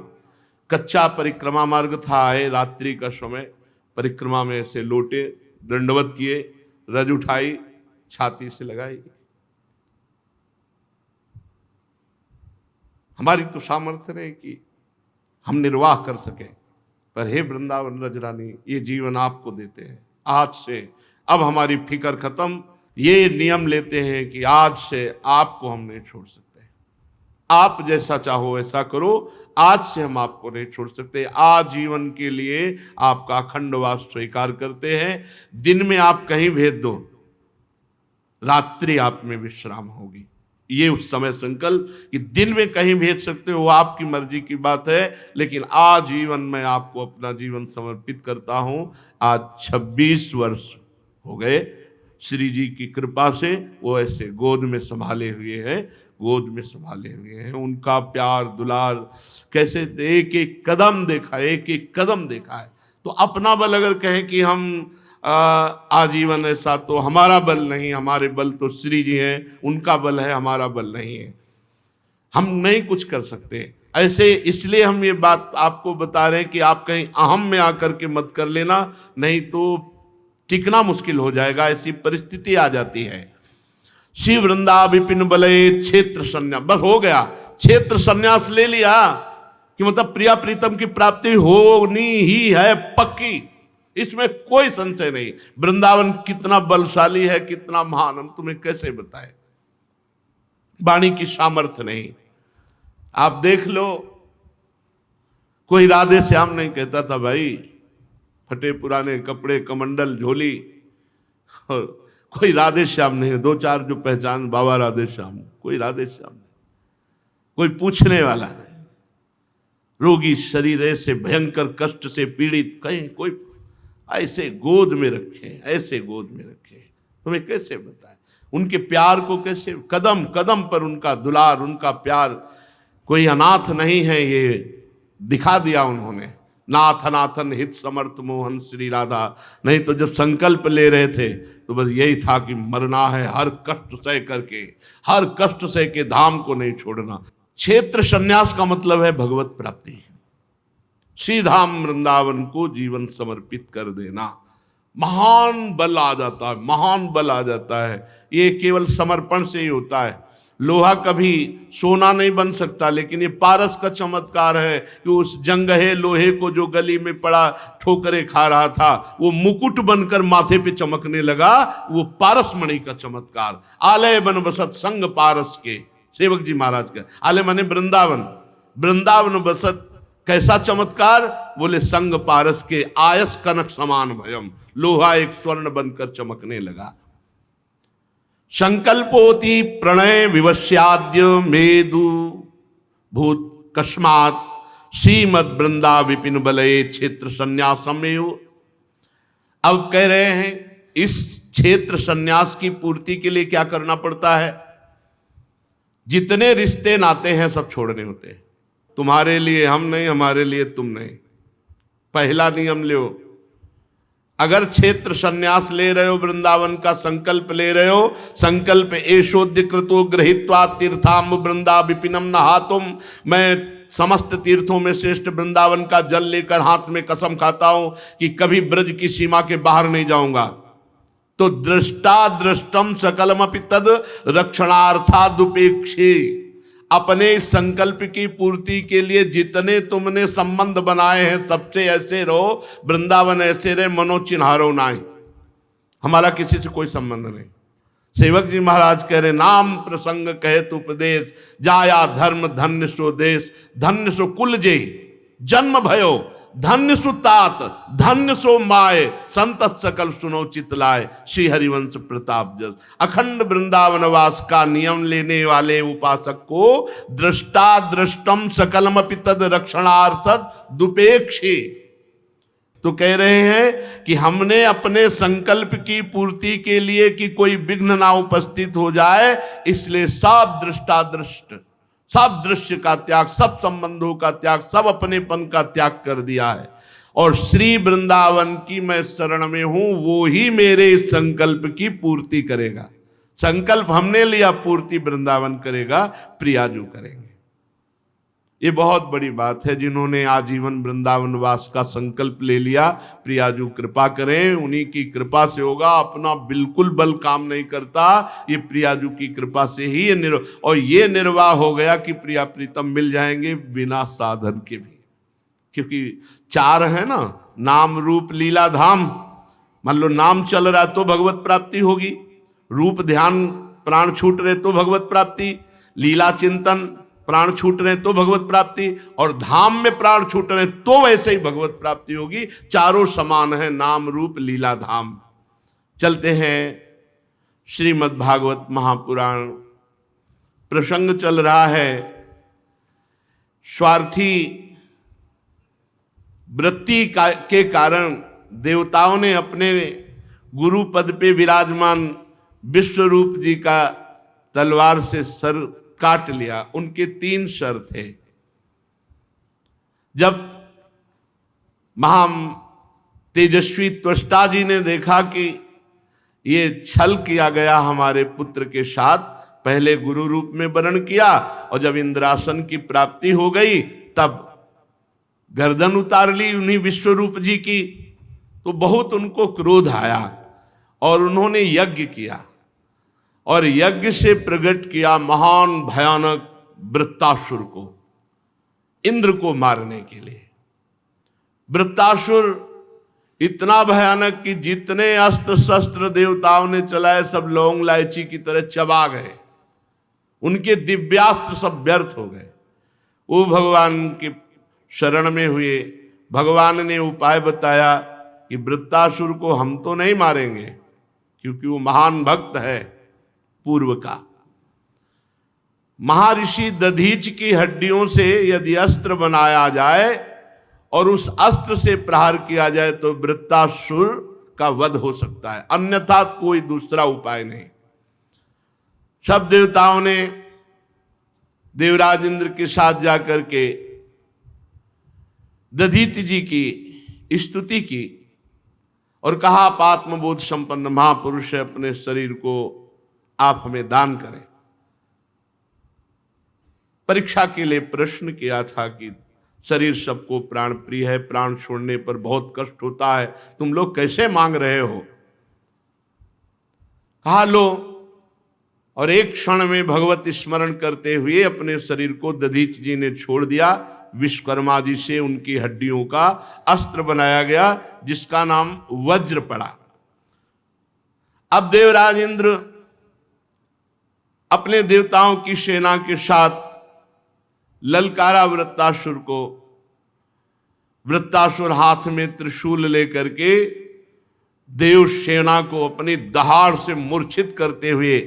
कच्चा परिक्रमा मार्ग था, आए रात्रि का समय, परिक्रमा में ऐसे लोटे, दंडवत किए, रज उठाई, छाती से लगाई। हमारी तो सामर्थ्य रहे कि हम निर्वाह कर सके, पर हे वृंदावन रजरानी, ये जीवन आपको देते हैं। आज से अब हमारी फिक्र खत्म। ये नियम लेते हैं कि आज से आपको हम नहीं छोड़ सकते। आप जैसा चाहो ऐसा करो, आज से हम आपको नहीं छोड़ सकते। आजीवन के लिए आपका अखंड वास स्वीकार करते हैं। दिन में आप कहीं भेज दो, रात्रि आप में विश्राम होगी। ये उस समय संकल्प कि दिन में कहीं भेज सकते हो, आपकी मर्जी की बात है, लेकिन आजीवन मैं आपको अपना जीवन समर्पित करता हूं। आज 26 वर्ष हो गए, श्री जी की कृपा से वो ऐसे गोद में संभाले हुए हैं, गोद में संभाले हुए हैं। उनका प्यार दुलार कैसे एक एक कदम देखा, एक एक कदम देखा है। तो अपना बल अगर कहें कि हम आजीवन ऐसा, तो हमारा बल नहीं, हमारे बल तो श्री जी हैं, उनका बल है, हमारा बल नहीं है। हम नहीं कुछ कर सकते ऐसे। इसलिए हम ये बात आपको बता रहे हैं कि आप कहीं अहम में आकर के मत कर लेना, नहीं तो टिकना मुश्किल हो जाएगा, ऐसी परिस्थिति आ जाती है। श्री वृंदा विपिन बलय क्षेत्र संन्यास, बस हो गया, क्षेत्र संन्यास ले लिया कि मतलब प्रिया प्रीतम की प्राप्ति होनी ही है पक्की, इसमें कोई संशय नहीं। वृंदावन कितना बलशाली है, कितना महान, हम तुम्हें कैसे बताएं, वाणी की सामर्थ्य नहीं। आप देख लो, कोई राधे श्याम नहीं कहता था भाई, फटे पुराने कपड़े, कमंडल, झोली, और कोई राधे श्याम नहीं है। दो चार जो पहचान, बाबा राधे श्याम, कोई राधे श्याम नहीं, कोई पूछने वाला नहीं। रोगी शरीर ऐसे भयंकर कष्ट से पीड़ित, कहीं कोई ऐसे गोद में रखे, ऐसे गोद में रखे, तुम्हें कैसे बताए उनके प्यार को, कैसे कदम कदम पर उनका दुलार, उनका प्यार। कोई अनाथ नहीं है, ये दिखा दिया उन्होंने। नाथ अनाथन हित समर्थ मोहन श्री राधा। नहीं तो जब संकल्प ले रहे थे तो बस यही था कि मरना है, हर कष्ट सह करके, हर कष्ट सह के धाम को नहीं छोड़ना। क्षेत्र संन्यास का मतलब है भगवत प्राप्ति, श्रीधाम वृंदावन को जीवन समर्पित कर देना। महान बल आ जाता है, महान बल आ जाता है। ये केवल समर्पण से ही होता है। लोहा कभी सोना नहीं बन सकता, लेकिन ये पारस का चमत्कार है कि उस जंगहे लोहे को जो गली में पड़ा ठोकरे खा रहा था, वो मुकुट बनकर माथे पे चमकने लगा। वो पारस मणि का चमत्कार। आलय बन बसत संग पारस के, सेवक जी महाराज का आलय माने वृंदावन, वृंदावन बसत कैसा चमत्कार, बोले संग पारस के आयस कनक समान भयम, लोहा एक स्वर्ण बनकर चमकने लगा। संकल्पोति प्रणय विवश्याद्य मेदु भूत कस्मात श्रीमद वृंदा विपिन बलय क्षेत्र संन्यासमेव। अब कह रहे हैं इस क्षेत्र संन्यास की पूर्ति के लिए क्या करना पड़ता है। जितने रिश्ते नाते हैं सब छोड़ने होते हैं। तुम्हारे लिए हम नहीं, हमारे लिए तुम नहीं, पहला नियम लो। अगर क्षेत्र संन्यास ले रहे हो, वृंदावन का संकल्प ले रहे हो, संकल्प एशोद्य कृतो गृहीत्वा तीर्थाम वृंदा विपिनम नहातुम, मैं समस्त तीर्थों में श्रेष्ठ वृंदावन का जल लेकर हाथ में कसम खाता हूं कि कभी ब्रज की सीमा के बाहर नहीं जाऊंगा, तो दृष्टा दृष्टम सकलमपि तद रक्षणार्थादुपेक्षे। अपने संकल्प की पूर्ति के लिए जितने तुमने संबंध बनाए हैं सबसे ऐसे रहो, वृंदावन ऐसे रहे, मनोचिन्हारो नाई। हमारा किसी से कोई संबंध नहीं। सेवक जी महाराज कह रहे नाम प्रसंग कहे तो उपदेश, जाया धर्म धन्य सो देश, धन्य सो कुल जे जन्म भयो, धन्य सो तात धन्य सो माए, संतत सकल सुनो चितलाए, श्री हरिवंश प्रताप जस। अखंड वृंदावन वास का नियम लेने वाले उपासक को दृष्टा दृष्टम सकलमपि तद रक्षणार्थ दुपेक्षे। तो कह रहे हैं कि हमने अपने संकल्प की पूर्ति के लिए कि कोई विघ्न ना उपस्थित हो जाए, इसलिए सब दृष्टादृष्ट, सब दृश्य का त्याग, सब संबंधों का त्याग, सब अपनेपन का त्याग कर दिया है। और श्री वृंदावन की मैं शरण में हूं, वो ही मेरे संकल्प की पूर्ति करेगा। संकल्प हमने लिया, पूर्ति वृंदावन करेगा, प्रियाजू करेंगे। ये बहुत बड़ी बात है। जिन्होंने आजीवन वृंदावन वास का संकल्प ले लिया, प्रियाजू कृपा करें, उन्हीं की कृपा से होगा। अपना बिल्कुल बल काम नहीं करता, ये प्रियाजू की कृपा से ही ये और ये निर्वाह हो गया कि प्रिया प्रीतम मिल जाएंगे बिना साधन के भी। क्योंकि चार है ना, नाम रूप लीला धाम। मान लो नाम चल रहा तो भगवत प्राप्ति होगी, रूप ध्यान प्राण छूट रहे तो भगवत प्राप्ति, लीला चिंतन प्राण छूट रहे तो भगवत प्राप्ति, और धाम में प्राण छूट रहे तो वैसे ही भगवत प्राप्ति होगी। चारों समान है, नाम रूप लीला धाम। चलते हैं श्रीमद् भागवत महापुराण। प्रसंग चल रहा है स्वार्थी वृत्ति के कारण देवताओं ने अपने गुरु पद पे विराजमान विश्वरूप जी का तलवार से सर काट लिया। उनके 3 सर थे। जब महा तेजस्वी त्वष्टा जी ने देखा कि ये छल किया गया हमारे पुत्र के साथ, पहले गुरु रूप में वर्ण किया और जब इंद्रासन की प्राप्ति हो गई तब गर्दन उतार ली उन्हीं विश्वरूप जी की, तो बहुत उनको क्रोध आया और उन्होंने यज्ञ किया और यज्ञ से प्रकट किया महान भयानक वृत्तासुर को, इंद्र को मारने के लिए। वृत्तासुर इतना भयानक कि जितने अस्त्र शस्त्र देवताओं ने चलाए सब लौंग लाइची की तरह चबा गए, उनके दिव्यास्त्र सब व्यर्थ हो गए। वो भगवान के शरण में हुए। भगवान ने उपाय बताया कि वृत्तासुर को हम तो नहीं मारेंगे क्योंकि वो महान भक्त है पूर्व का। महर्षि दधीच की हड्डियों से यदि अस्त्र बनाया जाए और उस अस्त्र से प्रहार किया जाए तो वृत्तासुर का वध हो सकता है, अन्यथा कोई दूसरा उपाय नहीं। सब देवताओं ने देवराज इंद्र के साथ जाकर के दधीच जी की स्तुति की और कहा, आप आत्मबोध संपन्न महापुरुष है, अपने शरीर को आप हमें दान करें। परीक्षा के लिए प्रश्न किया था कि शरीर सबको प्राण प्रिय है, प्राण छोड़ने पर बहुत कष्ट होता है, तुम लोग कैसे मांग रहे हो? कहा लो, और एक क्षण में भगवत स्मरण करते हुए अपने शरीर को दधीच जी ने छोड़ दिया। विश्वकर्मा जी से उनकी हड्डियों का अस्त्र बनाया गया जिसका नाम वज्र पड़ा। अब देवराज इंद्र अपने देवताओं की सेना के साथ ललकारा वृत्तासुर को। वृत्तासुर हाथ में त्रिशूल लेकर के देव सेना को अपनी दहाड़ से मूर्छित करते हुए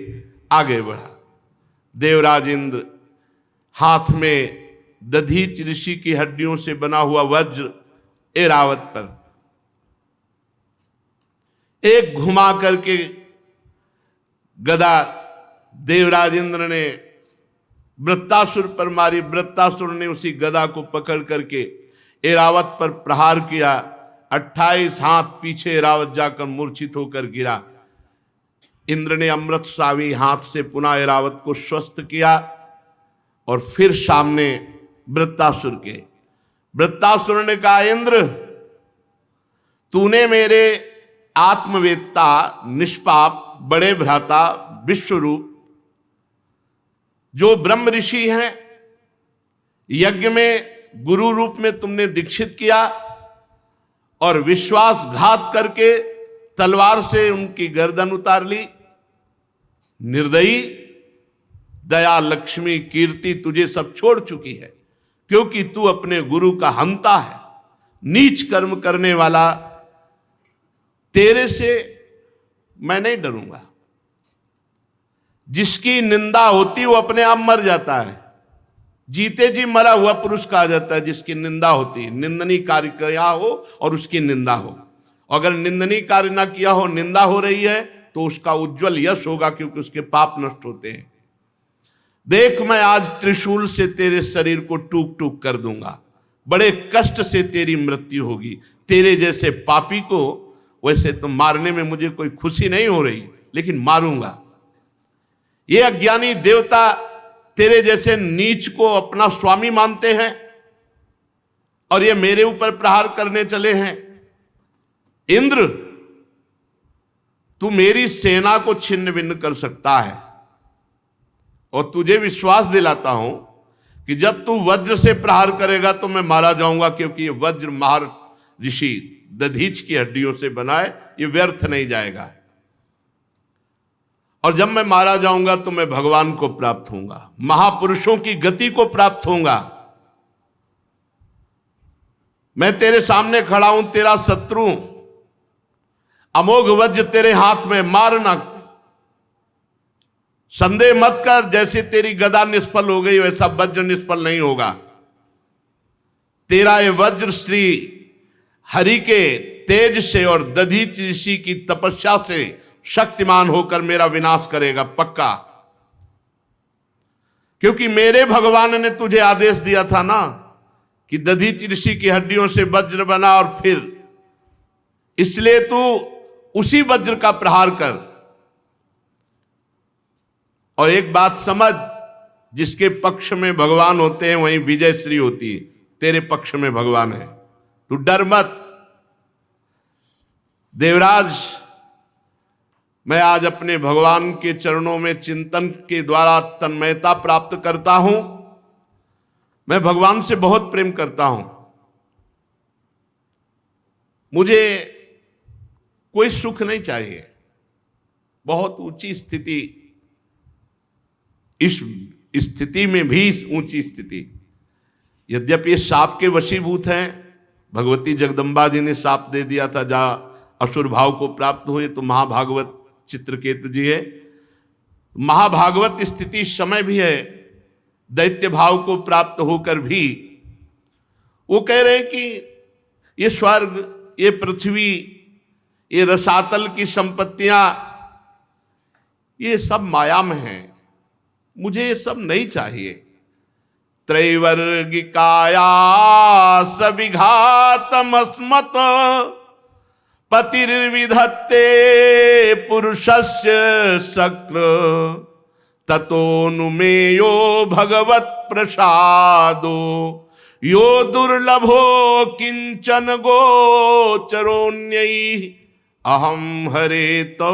आगे बढ़ा। देवराज इंद्र हाथ में दधीच ऋषि की हड्डियों से बना हुआ वज्र ऐरावत पर एक घुमा करके गदा देवराज इंद्र ने वृत्तासुर पर मारी। वृत्तासुर ने उसी गदा को पकड़ करके ऐरावत पर प्रहार किया। 28 हाथ पीछे ऐरावत जाकर मूर्छित होकर गिरा। इंद्र ने अमृत सावी हाथ से पुनः ऐरावत को स्वस्थ किया और फिर सामने वृत्तासुर के। वृत्तासुर ने कहा, इंद्र तूने मेरे आत्मवेत्ता निष्पाप बड़े भ्राता विश्वरूप जो ब्रह्म ऋषि हैं, यज्ञ में गुरु रूप में तुमने दीक्षित किया और विश्वासघात करके तलवार से उनकी गर्दन उतार ली। निर्दयी, दया, लक्ष्मी, कीर्ति तुझे सब छोड़ चुकी है क्योंकि तू अपने गुरु का हंता है, नीच कर्म करने वाला। तेरे से मैं नहीं डरूंगा। जिसकी निंदा होती वो अपने आप मर जाता है। जीते जी मरा हुआ पुरुष कहा जाता है जिसकी निंदा होती है। निंदनीय कार्य किया हो और उसकी निंदा हो, अगर निंदनीय कार्य ना किया हो, निंदा हो रही है तो उसका उज्जवल यश होगा क्योंकि उसके पाप नष्ट होते हैं। देख, मैं आज त्रिशूल से तेरे शरीर को टूक टूक कर दूंगा, बड़े कष्ट से तेरी मृत्यु होगी। तेरे जैसे पापी को वैसे तो मारने में मुझे कोई खुशी नहीं हो रही, लेकिन मारूंगा। ये अज्ञानी देवता तेरे जैसे नीच को अपना स्वामी मानते हैं और ये मेरे ऊपर प्रहार करने चले हैं। इंद्र, तू मेरी सेना को छिन्न भिन्न कर सकता है और तुझे विश्वास दिलाता हूं कि जब तू वज्र से प्रहार करेगा तो मैं मारा जाऊंगा, क्योंकि ये वज्र महर्षि दधीच की हड्डियों से बना है, ये व्यर्थ नहीं जाएगा। और जब मैं मारा जाऊंगा तो मैं भगवान को प्राप्त होऊंगा, महापुरुषों की गति को प्राप्त होऊंगा। मैं तेरे सामने खड़ा हूं, तेरा शत्रु, अमोघ वज्र तेरे हाथ में, मारना। संदेह मत कर, जैसे तेरी गदा निष्फल हो गई वैसा वज्र निष्फल नहीं होगा। तेरा ये वज्र श्री हरि के तेज से और दधीच ऋषि की तपस्या से शक्तिमान होकर मेरा विनाश करेगा पक्का। क्योंकि मेरे भगवान ने तुझे आदेश दिया था ना कि दधीच ऋषि की हड्डियों से वज्र बना, और फिर इसलिए तू उसी वज्र का प्रहार कर। और एक बात समझ, जिसके पक्ष में भगवान होते हैं वहीं विजय श्री होती है। तेरे पक्ष में भगवान है, तू डर मत। देवराज, मैं आज अपने भगवान के चरणों में चिंतन के द्वारा तन्मयता प्राप्त करता हूं। मैं भगवान से बहुत प्रेम करता हूं। मुझे कोई सुख नहीं चाहिए। बहुत ऊंची स्थिति, इस स्थिति में भी इस ऊंची स्थिति, यद्यपि ये साप के वशीभूत हैं। भगवती जगदम्बा जी ने साप दे दिया था, जहां असुर भाव को प्राप्त हुए, तो महाभागवत चित्रकेतु जी है। महाभागवत स्थिति समय भी है, दैत्य भाव को प्राप्त होकर भी वो कह रहे हैं कि ये स्वर्ग, ये पृथ्वी, ये रसातल की संपत्तियां, ये सब माया में हैं, मुझे ये सब नहीं चाहिए। त्रैवर्गिकाया सविघातमस्मत पतिर्विधत्ते पुरुषस्य शक्र ततोनुमेयो भगवत प्रसादो यो दुर्लभो किंचन गोचरोन्यै अहम हरे तो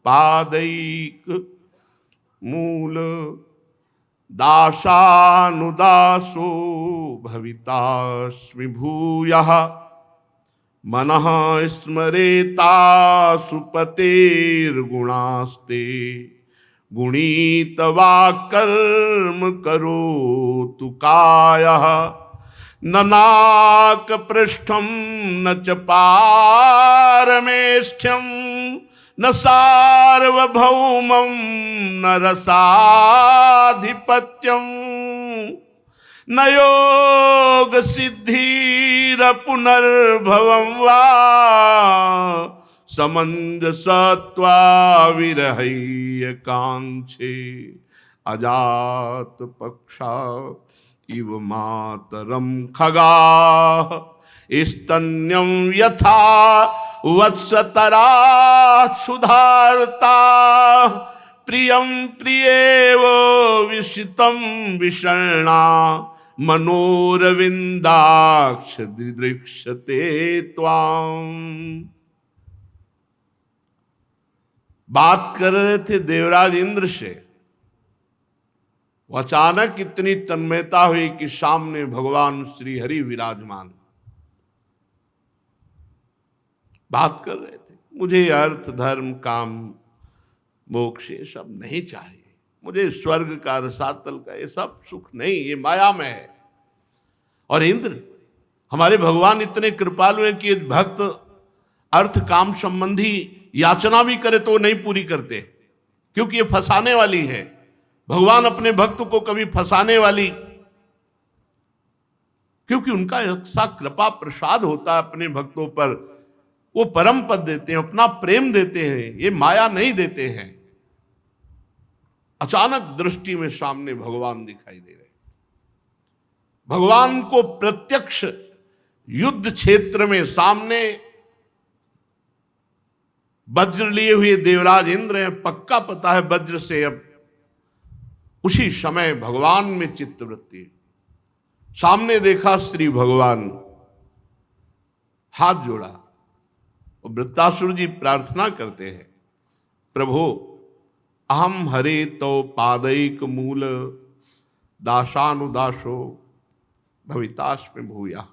पादैक मूल दासानुदासो भवितास्मि भूयः मनः स्मरेतासु पतेर्गुणास्ते गुणीतवा कर्म करोतु कायः न नाकपृष्ठं न च पारमेष्ठ्यं न सार्वभौमं न रसाधिपत्यं न योग सिद्धिर पुनर्भवं वा समंजसत्वा विरहय कांक्षे अजात पक्षा इव मातरम खगा स्तन्यं यथा वत्सतरा सुधारता प्रियं प्रियेव विशितं विषण्णा मनोरविंदाक्ष दृदृक्षते त्वां। बात कर रहे थे देवराज इंद्र से, अचानक इतनी तन्मयता हुई कि सामने भगवान श्री हरि विराजमान बात कर रहे थे। मुझे अर्थ धर्म काम मोक्ष ये सब नहीं चाहिए, मुझे स्वर्ग का रसातल का ये सब सुख नहीं, ये माया में है। और इंद्र, हमारे भगवान इतने कृपालु हैं कि भक्त अर्थ काम संबंधी याचना भी करे तो नहीं पूरी करते, क्योंकि ये फंसाने वाली है। भगवान अपने भक्त को कभी फंसाने वाली, क्योंकि उनका ऐसा कृपा प्रसाद होता है अपने भक्तों पर, वो परम पद देते हैं, अपना प्रेम देते हैं, ये माया नहीं देते हैं। अचानक दृष्टि में सामने भगवान दिखाई दे रहे। भगवान को प्रत्यक्ष युद्ध क्षेत्र में सामने वज्र लिए हुए देवराज इंद्र हैं, पक्का पता है वज्र से। अब उसी समय भगवान में चित्तवृत्ति, सामने देखा श्री भगवान, हाथ जोड़ा और वृत्तासुर जी प्रार्थना करते हैं, प्रभु अहम हरे तो पादैक मूल दासानुदासो भवितास्मि भूया।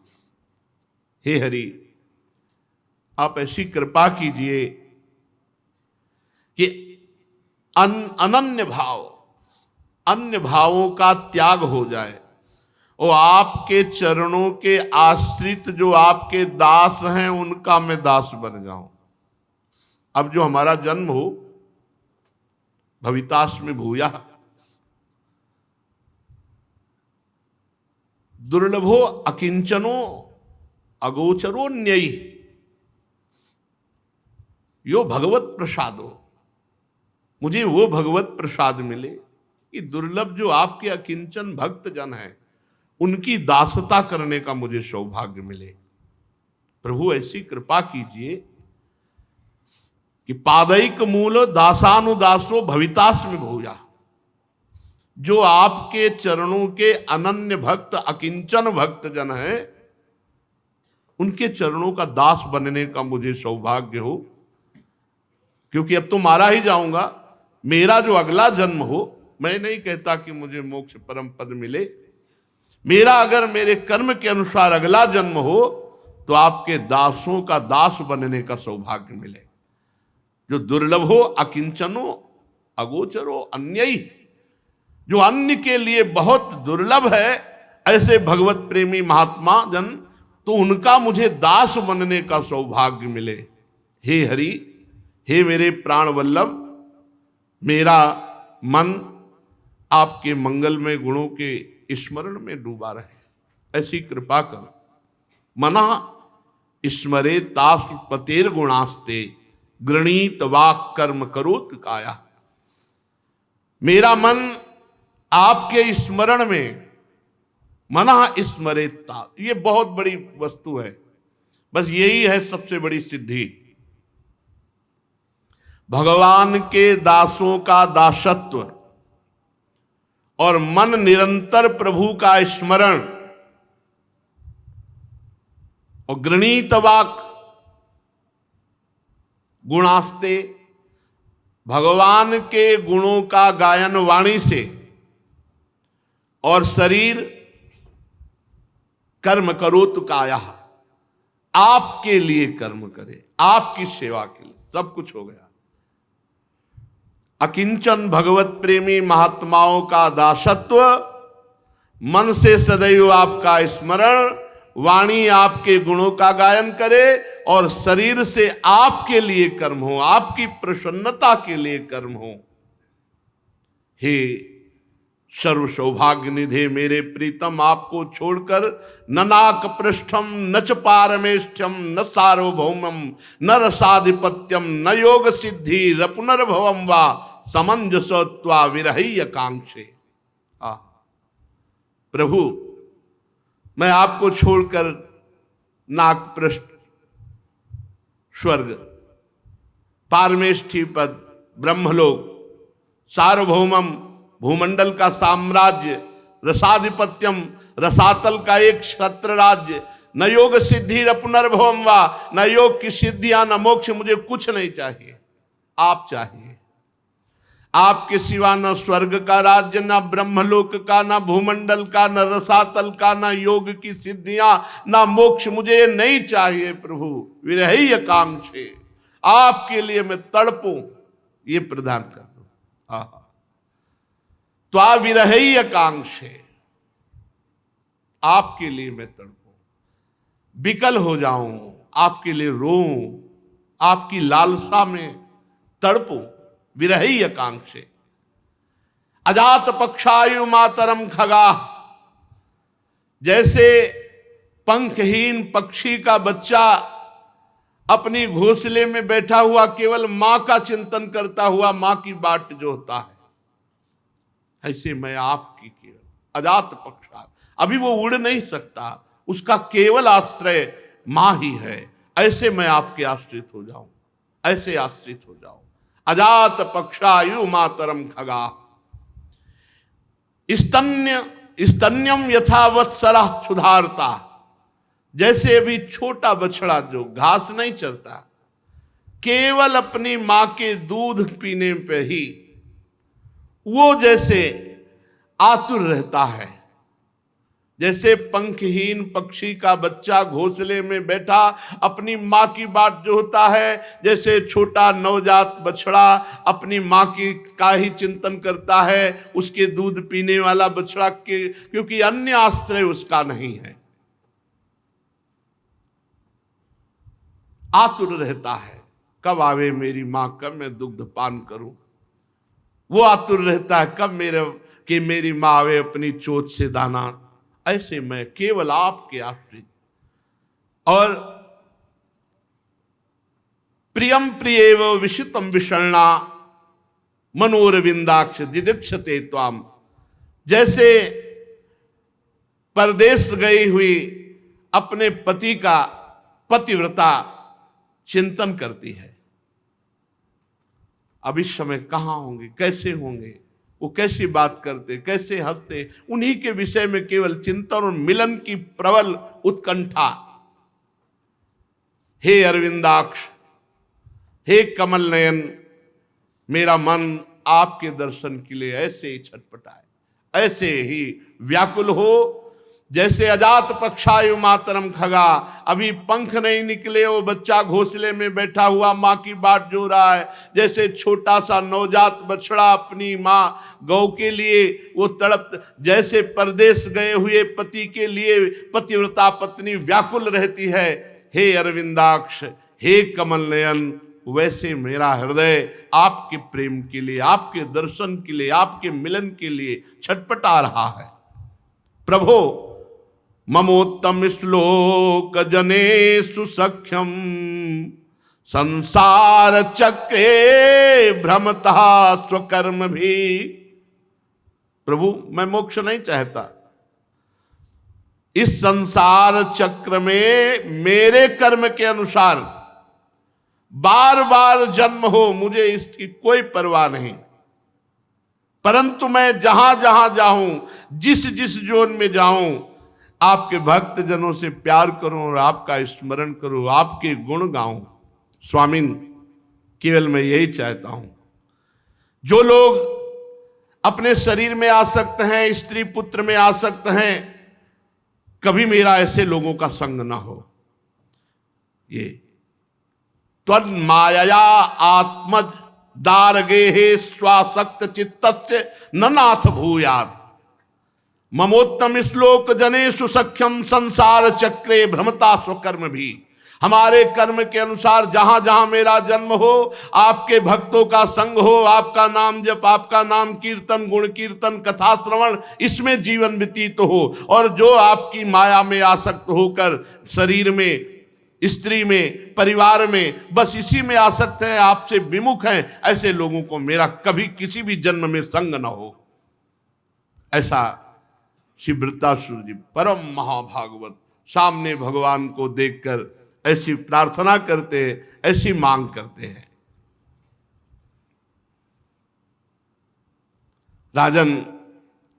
हे हरि, आप ऐसी कृपा कीजिए कि अनन्य भाव, अन्य भावों का त्याग हो जाए और आपके चरणों के आश्रित जो आपके दास हैं उनका मैं दास बन जाऊं। अब जो हमारा जन्म हो, भवितास्मि भूया, दुर्लभो अकिंचनो अगोचरो न्ययी, यो भगवत प्रसादो, मुझे वो भगवत प्रसाद मिले कि दुर्लभ जो आपके अकिंचन भक्त जन हैं उनकी दासता करने का मुझे सौभाग्य मिले। प्रभु ऐसी कृपा कीजिए कि पादैक मूल दासानुदासो भवितास्मि भूया, जो आपके चरणों के अनन्य भक्त अकिंचन भक्त जन हैं उनके चरणों का दास बनने का मुझे सौभाग्य हो, क्योंकि अब तो मारा ही जाऊंगा। मेरा जो अगला जन्म हो, मैं नहीं कहता कि मुझे मोक्ष परम पद मिले, मेरा अगर मेरे कर्म के अनुसार अगला जन्म हो तो आपके दासों का दास बनने का सौभाग्य मिले। जो दुर्लभ हो, अकिंचनो अगोचरो अन्यई, जो अन्य के लिए बहुत दुर्लभ है, ऐसे भगवत प्रेमी महात्मा जन, तो उनका मुझे दास बनने का सौभाग्य मिले। हे हरि, हे मेरे प्राण वल्लभ, मेरा मन आपके मंगलमय गुणों के स्मरण में डूबा रहे, ऐसी कृपा कर। मना स्मरे तासु पतेर गुणास्ते, गृणीत वाक कर्म करोत काया। मेरा मन आपके स्मरण में, मना स्मरे ता, ये बहुत बड़ी वस्तु है, बस यही है सबसे बड़ी सिद्धि। भगवान के दासों का दासत्व और मन निरंतर प्रभु का स्मरण और गृणीत वाक गुणास्ते, भगवान के गुणों का गायन वाणी से, और शरीर कर्म करोत काया, आपके लिए कर्म करे, आपकी सेवा के लिए, सब कुछ हो गया। अकिंचन भगवत प्रेमी महात्माओं का दासत्व, मन से सदैव आपका स्मरण, वाणी आपके गुणों का गायन करे, और शरीर से आपके लिए कर्म हो, आपकी प्रसन्नता के लिए कर्म हो। हे सर्व सौभाग्य निधे मेरे प्रीतम, आपको छोड़कर न नाक पृष्ठम न च पारमेष्ठ्यम न सार्वभौमम न रसाधिपत्यम न योग सिद्धि र पुनर्भवम वा समंजसत्वा विरहय कांक्षे। प्रभु, मैं आपको छोड़कर नाक पृष्ठ, स्वर्ग, पारमेष्ठी पद, ब्रह्मलोक, सार्वभौमम भूमंडल का साम्राज्य, रसाधिपत्यम रसातल का एक क्षत्र राज्य, न योग सिद्धि र पुनर्भवम वा, न योग की सिद्धियां न मोक्ष, मुझे कुछ नहीं चाहिए, आप चाहिए। आपके सिवा न स्वर्ग का राज्य, न ब्रह्मलोक का, न भूमंडल का, न रसातल का, न योग की सिद्धियां, न मोक्ष, मुझे नहीं चाहिए प्रभु। विरहय कांक्षे, आपके लिए मैं तड़पूं, ये प्रदान कर दो। त्वा विरहय कांक्षे, आपके लिए मैं तड़पूं, विकल हो जाऊं, आपके लिए रोऊं, आपकी लालसा में तड़पूं। विरहय कांक्षे। अजात पक्षायु मातरम खगा, जैसे पंखहीन पक्षी का बच्चा अपनी घोंसले में बैठा हुआ केवल मां का चिंतन करता हुआ मां की बाट जोहता है, ऐसे मैं आपकी केवल अजात पक्षा, अभी वो उड़ नहीं सकता, उसका केवल आश्रय मां ही है, ऐसे मैं आपके आश्रित हो जाऊं, ऐसे आश्रित हो जाऊं। अजात पक्षायु मातरम खगा, स्तन्यम यथावत सरा सुधारता, जैसे अभी छोटा बछड़ा जो घास नहीं चरता, केवल अपनी मां के दूध पीने पे ही वो जैसे आतुर रहता है, जैसे पंखहीन पक्षी का बच्चा घोंसले में बैठा अपनी मां की बाट जोहता है, जैसे छोटा नवजात बछड़ा अपनी मां की का ही चिंतन करता है, उसके दूध पीने वाला बछड़ा के, क्योंकि अन्य आश्रय उसका नहीं है, आतुर रहता है, कब आवे मेरी मां, कब मैं दुग्ध पान करूं। वो आतुर रहता है कब मेरी मां आवे अपनी चोट से दाना। ऐसे मैं केवल आपके आश्रित और प्रियम प्रियेव विशितम विषण्णा मनोरविंदाक्ष दिदीक्षते त्वाम। जैसे परदेश गई हुई अपने पति का पतिव्रता चिंतन करती है, अब इस समय कहां होंगे, कैसे होंगे, वो कैसी बात करते, कैसे हंसते, उन्हीं के विषय में केवल चिंतन और मिलन की प्रबल उत्कंठा। हे अरविंदाक्ष, हे कमल नयन, मेरा मन आपके दर्शन के लिए ऐसे ही छटपटाए, ऐसे ही व्याकुल हो जैसे अजात पक्षायु मातरम खगा। अभी पंख नहीं निकले, वो बच्चा घोंसले में बैठा हुआ माँ की बाट जो रहा है, जैसे छोटा सा नवजात बछड़ा अपनी माँ गौ के लिए वो तड़प, जैसे परदेश गए हुए पति के लिए पतिव्रता पत्नी व्याकुल रहती है। हे अरविंदाक्ष, हे कमल नयन, वैसे मेरा हृदय आपके प्रेम के लिए, आपके दर्शन के लिए, आपके मिलन के लिए छटपटा रहा है। प्रभो ममोत्तम श्लोक जनेषु सख्यम संसार चक्रे भ्रमता स्वकर्म भी। प्रभु, मैं मोक्ष नहीं चाहता, इस संसार चक्र में मेरे कर्म के अनुसार बार बार जन्म हो, मुझे इसकी कोई परवाह नहीं, परंतु मैं जहां जहां जाऊं, जिस जिस जोन में जाऊं, आपके भक्त जनों से प्यार करूं और आपका स्मरण करूं, आपके गुण गाऊं। स्वामिन, केवल मैं यही चाहता हूं। जो लोग अपने शरीर में आसक्त हैं, स्त्री पुत्र में आसक्त हैं, कभी मेरा ऐसे लोगों का संग ना हो। ये त्वन्मायया आत्मज दारगेहे स्वासक्त चित्तस्य न नाथ भूयात्। ममोत्तम श्लोक जनेषु सख्यम संसार चक्रे भ्रमता स्वकर्म भी। हमारे कर्म के अनुसार जहां जहां मेरा जन्म हो, आपके भक्तों का संग हो, आपका नाम जप, आपका नाम कीर्तन, गुण कीर्तन, कथा श्रवण, इसमें जीवन व्यतीत हो। और जो आपकी माया में आसक्त होकर शरीर में, स्त्री में, परिवार में, बस इसी में आसक्त हैं, आपसे विमुख हैं, ऐसे लोगों को मेरा कभी किसी भी जन्म में संग न हो। ऐसा श्री वृत्तासुर जी परम महाभागवत सामने भगवान को देखकर ऐसी प्रार्थना करते हैं, ऐसी मांग करते हैं। राजन,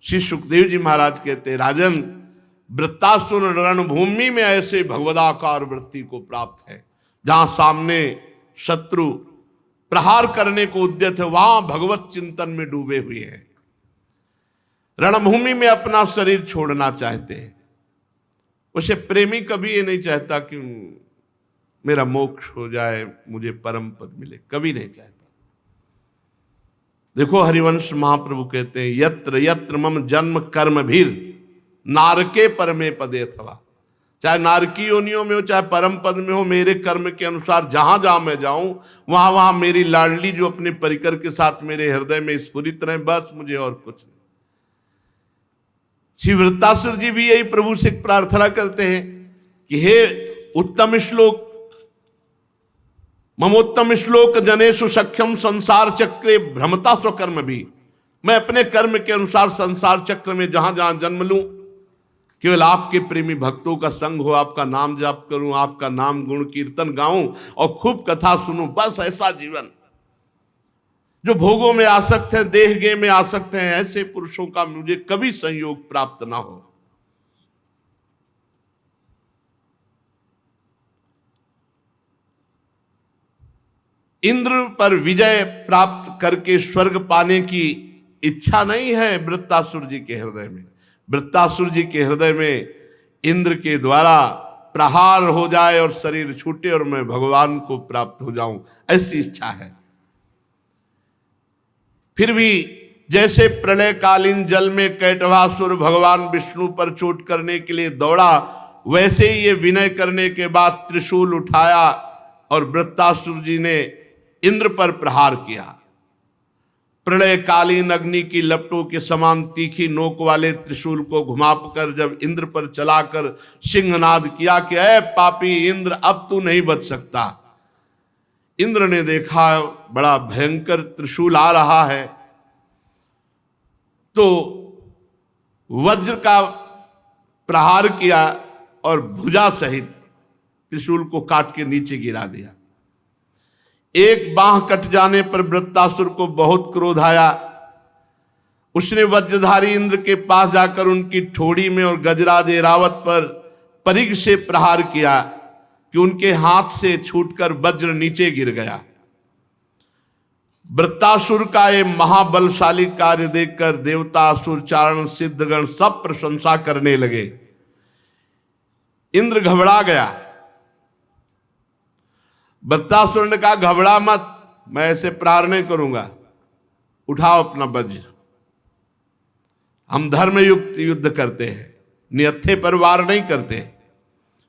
श्री सुखदेव जी महाराज कहते हैं, राजन, वृत्तासुर रणभूमि में ऐसे भगवदाकार वृत्ति को प्राप्त है, जहां सामने शत्रु प्रहार करने को उद्यत है, वहां भगवत चिंतन में डूबे हुए हैं, रणभूमि में अपना शरीर छोड़ना चाहते हैं। उसे प्रेमी कभी ये नहीं चाहता कि मेरा मोक्ष हो जाए, मुझे परम पद मिले, कभी नहीं चाहता। देखो हरिवंश महाप्रभु कहते हैं, यत्र यत्र मम जन्म कर्म भीर नारके परमे पदे अथवा। चाहे नारकी योनियों में हो, चाहे परम पद में हो, मेरे कर्म के अनुसार जहां जहां मैं जाऊं, वहां वहां मेरी लाडली जो अपने परिकर के साथ मेरे हृदय में स्फुरित रहे, बस मुझे और कुछ नहीं। श्री वृत्तासुर जी भी यही प्रभु से प्रार्थना करते हैं कि हे उत्तम श्लोक, ममोत्तम श्लोक जनेषु सख्यम संसार चक्रे भ्रमता स्वकर्म भी। मैं अपने कर्म के अनुसार संसार चक्र में जहां जहां जन्म लूं, केवल आपके प्रेमी भक्तों का संग हो, आपका नाम जाप करूं, आपका नाम गुण कीर्तन गाऊं और खूब कथा सुनूं, बस ऐसा जीवन। जो भोगों में आसक्त हैं, देह गे में आसक्त हैं, ऐसे पुरुषों का मुझे कभी संयोग प्राप्त ना हो। इंद्र पर विजय प्राप्त करके स्वर्ग पाने की इच्छा नहीं है वृत्तासुर जी के हृदय में। वृत्तासुर जी के हृदय में इंद्र के द्वारा प्रहार हो जाए और शरीर छूटे और मैं भगवान को प्राप्त हो जाऊं, ऐसी इच्छा है। फिर भी जैसे प्रलयकालीन जल में कैटभासुर भगवान विष्णु पर चोट करने के लिए दौड़ा, वैसे ही ये विनय करने के बाद त्रिशूल उठाया और वृत्तासुर जी ने इंद्र पर प्रहार किया। प्रलयकालीन अग्नि की लपटों के समान तीखी नोक वाले त्रिशूल को घुमाकर जब इंद्र पर चलाकर सिंहनाद किया कि ऐ पापी इंद्र, अब तू नहीं बच सकता। इंद्र ने देखा बड़ा भयंकर त्रिशूल आ रहा है, तो वज्र का प्रहार किया और भुजा सहित त्रिशूल को काट के नीचे गिरा दिया। एक बांह कट जाने पर वृत्तासुर को बहुत क्रोध आया। उसने वज्रधारी इंद्र के पास जाकर उनकी ठोड़ी में और गजराज ऐरावत पर परिघ से प्रहार किया कि उनके हाथ से छूटकर वज्र नीचे गिर गया। वृत्तासुर का ये महाबलशाली कार्य देखकर देवता, असुर, चारण, सिद्धगण सब प्रशंसा करने लगे। इंद्र घबरा गया। वृत्तासुर ने कहा, घबरा मत, मैं ऐसे प्रहार नहीं करूंगा, उठाओ अपना वज्र। हम धर्मयुक्त युद्ध करते हैं, निहत्थे पर वार नहीं करते,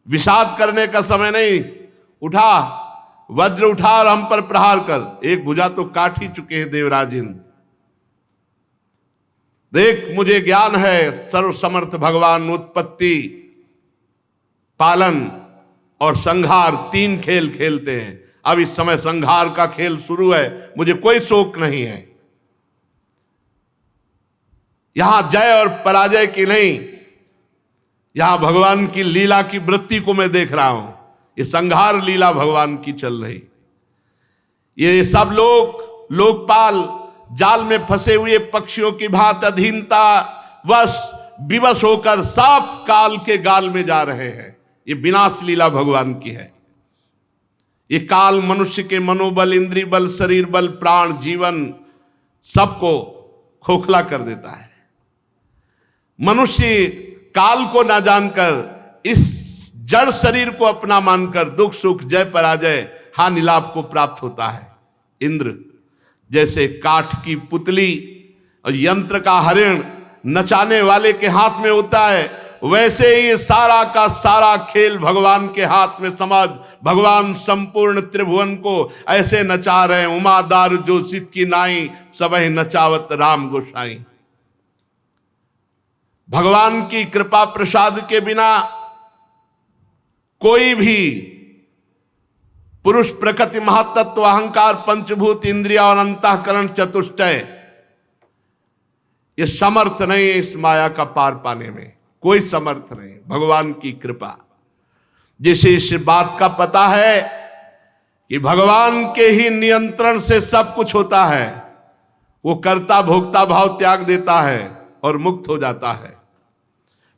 विषाद करने का समय नहीं। उठा वज्र, उठा और हम पर प्रहार कर। एक भुजा तो काट ही चुके हैं देवराज इंद्र। देख, मुझे ज्ञान है, सर्वसमर्थ भगवान उत्पत्ति, पालन और संहार तीन खेल खेलते हैं। अब इस समय संहार का खेल शुरू है, मुझे कोई शोक नहीं है। यहां जय और पराजय की नहीं, यहां भगवान की लीला की वृत्ति को मैं देख रहा हूं। ये संहार लीला भगवान की चल रही। ये सब लोग लोकपाल जाल में फंसे हुए पक्षियों की भांति अधीनता वश विवश होकर सब काल के गाल में जा रहे हैं। ये विनाश लीला भगवान की है। ये काल मनुष्य के मनोबल, इंद्रिय बल, शरीर बल, प्राण, जीवन सबको खोखला कर देता है। मनुष्य काल को ना जानकर इस जड़ शरीर को अपना मानकर दुख सुख, जय पराजय, हानि लाभ को प्राप्त होता है। इंद्र जैसे काठ की पुतली और यंत्र का हरिण नचाने वाले के हाथ में होता है, वैसे ही सारा का सारा खेल भगवान के हाथ में। समझ, भगवान संपूर्ण त्रिभुवन को ऐसे नचा रहे हैं। उमादार जो सित की नाई, सबहि नचावत राम गोसाई। भगवान की कृपा प्रसाद के बिना कोई भी पुरुष, प्रकृति, महातत्व, अहंकार, पंचभूत, इंद्रिया और अंतःकरण चतुष्टय, ये समर्थ नहीं है इस माया का पार पाने में। कोई समर्थ नहीं, भगवान की कृपा। जिसे इस बात का पता है कि भगवान के ही नियंत्रण से सब कुछ होता है, वो कर्ता भोक्ता भाव त्याग देता है और मुक्त हो जाता है।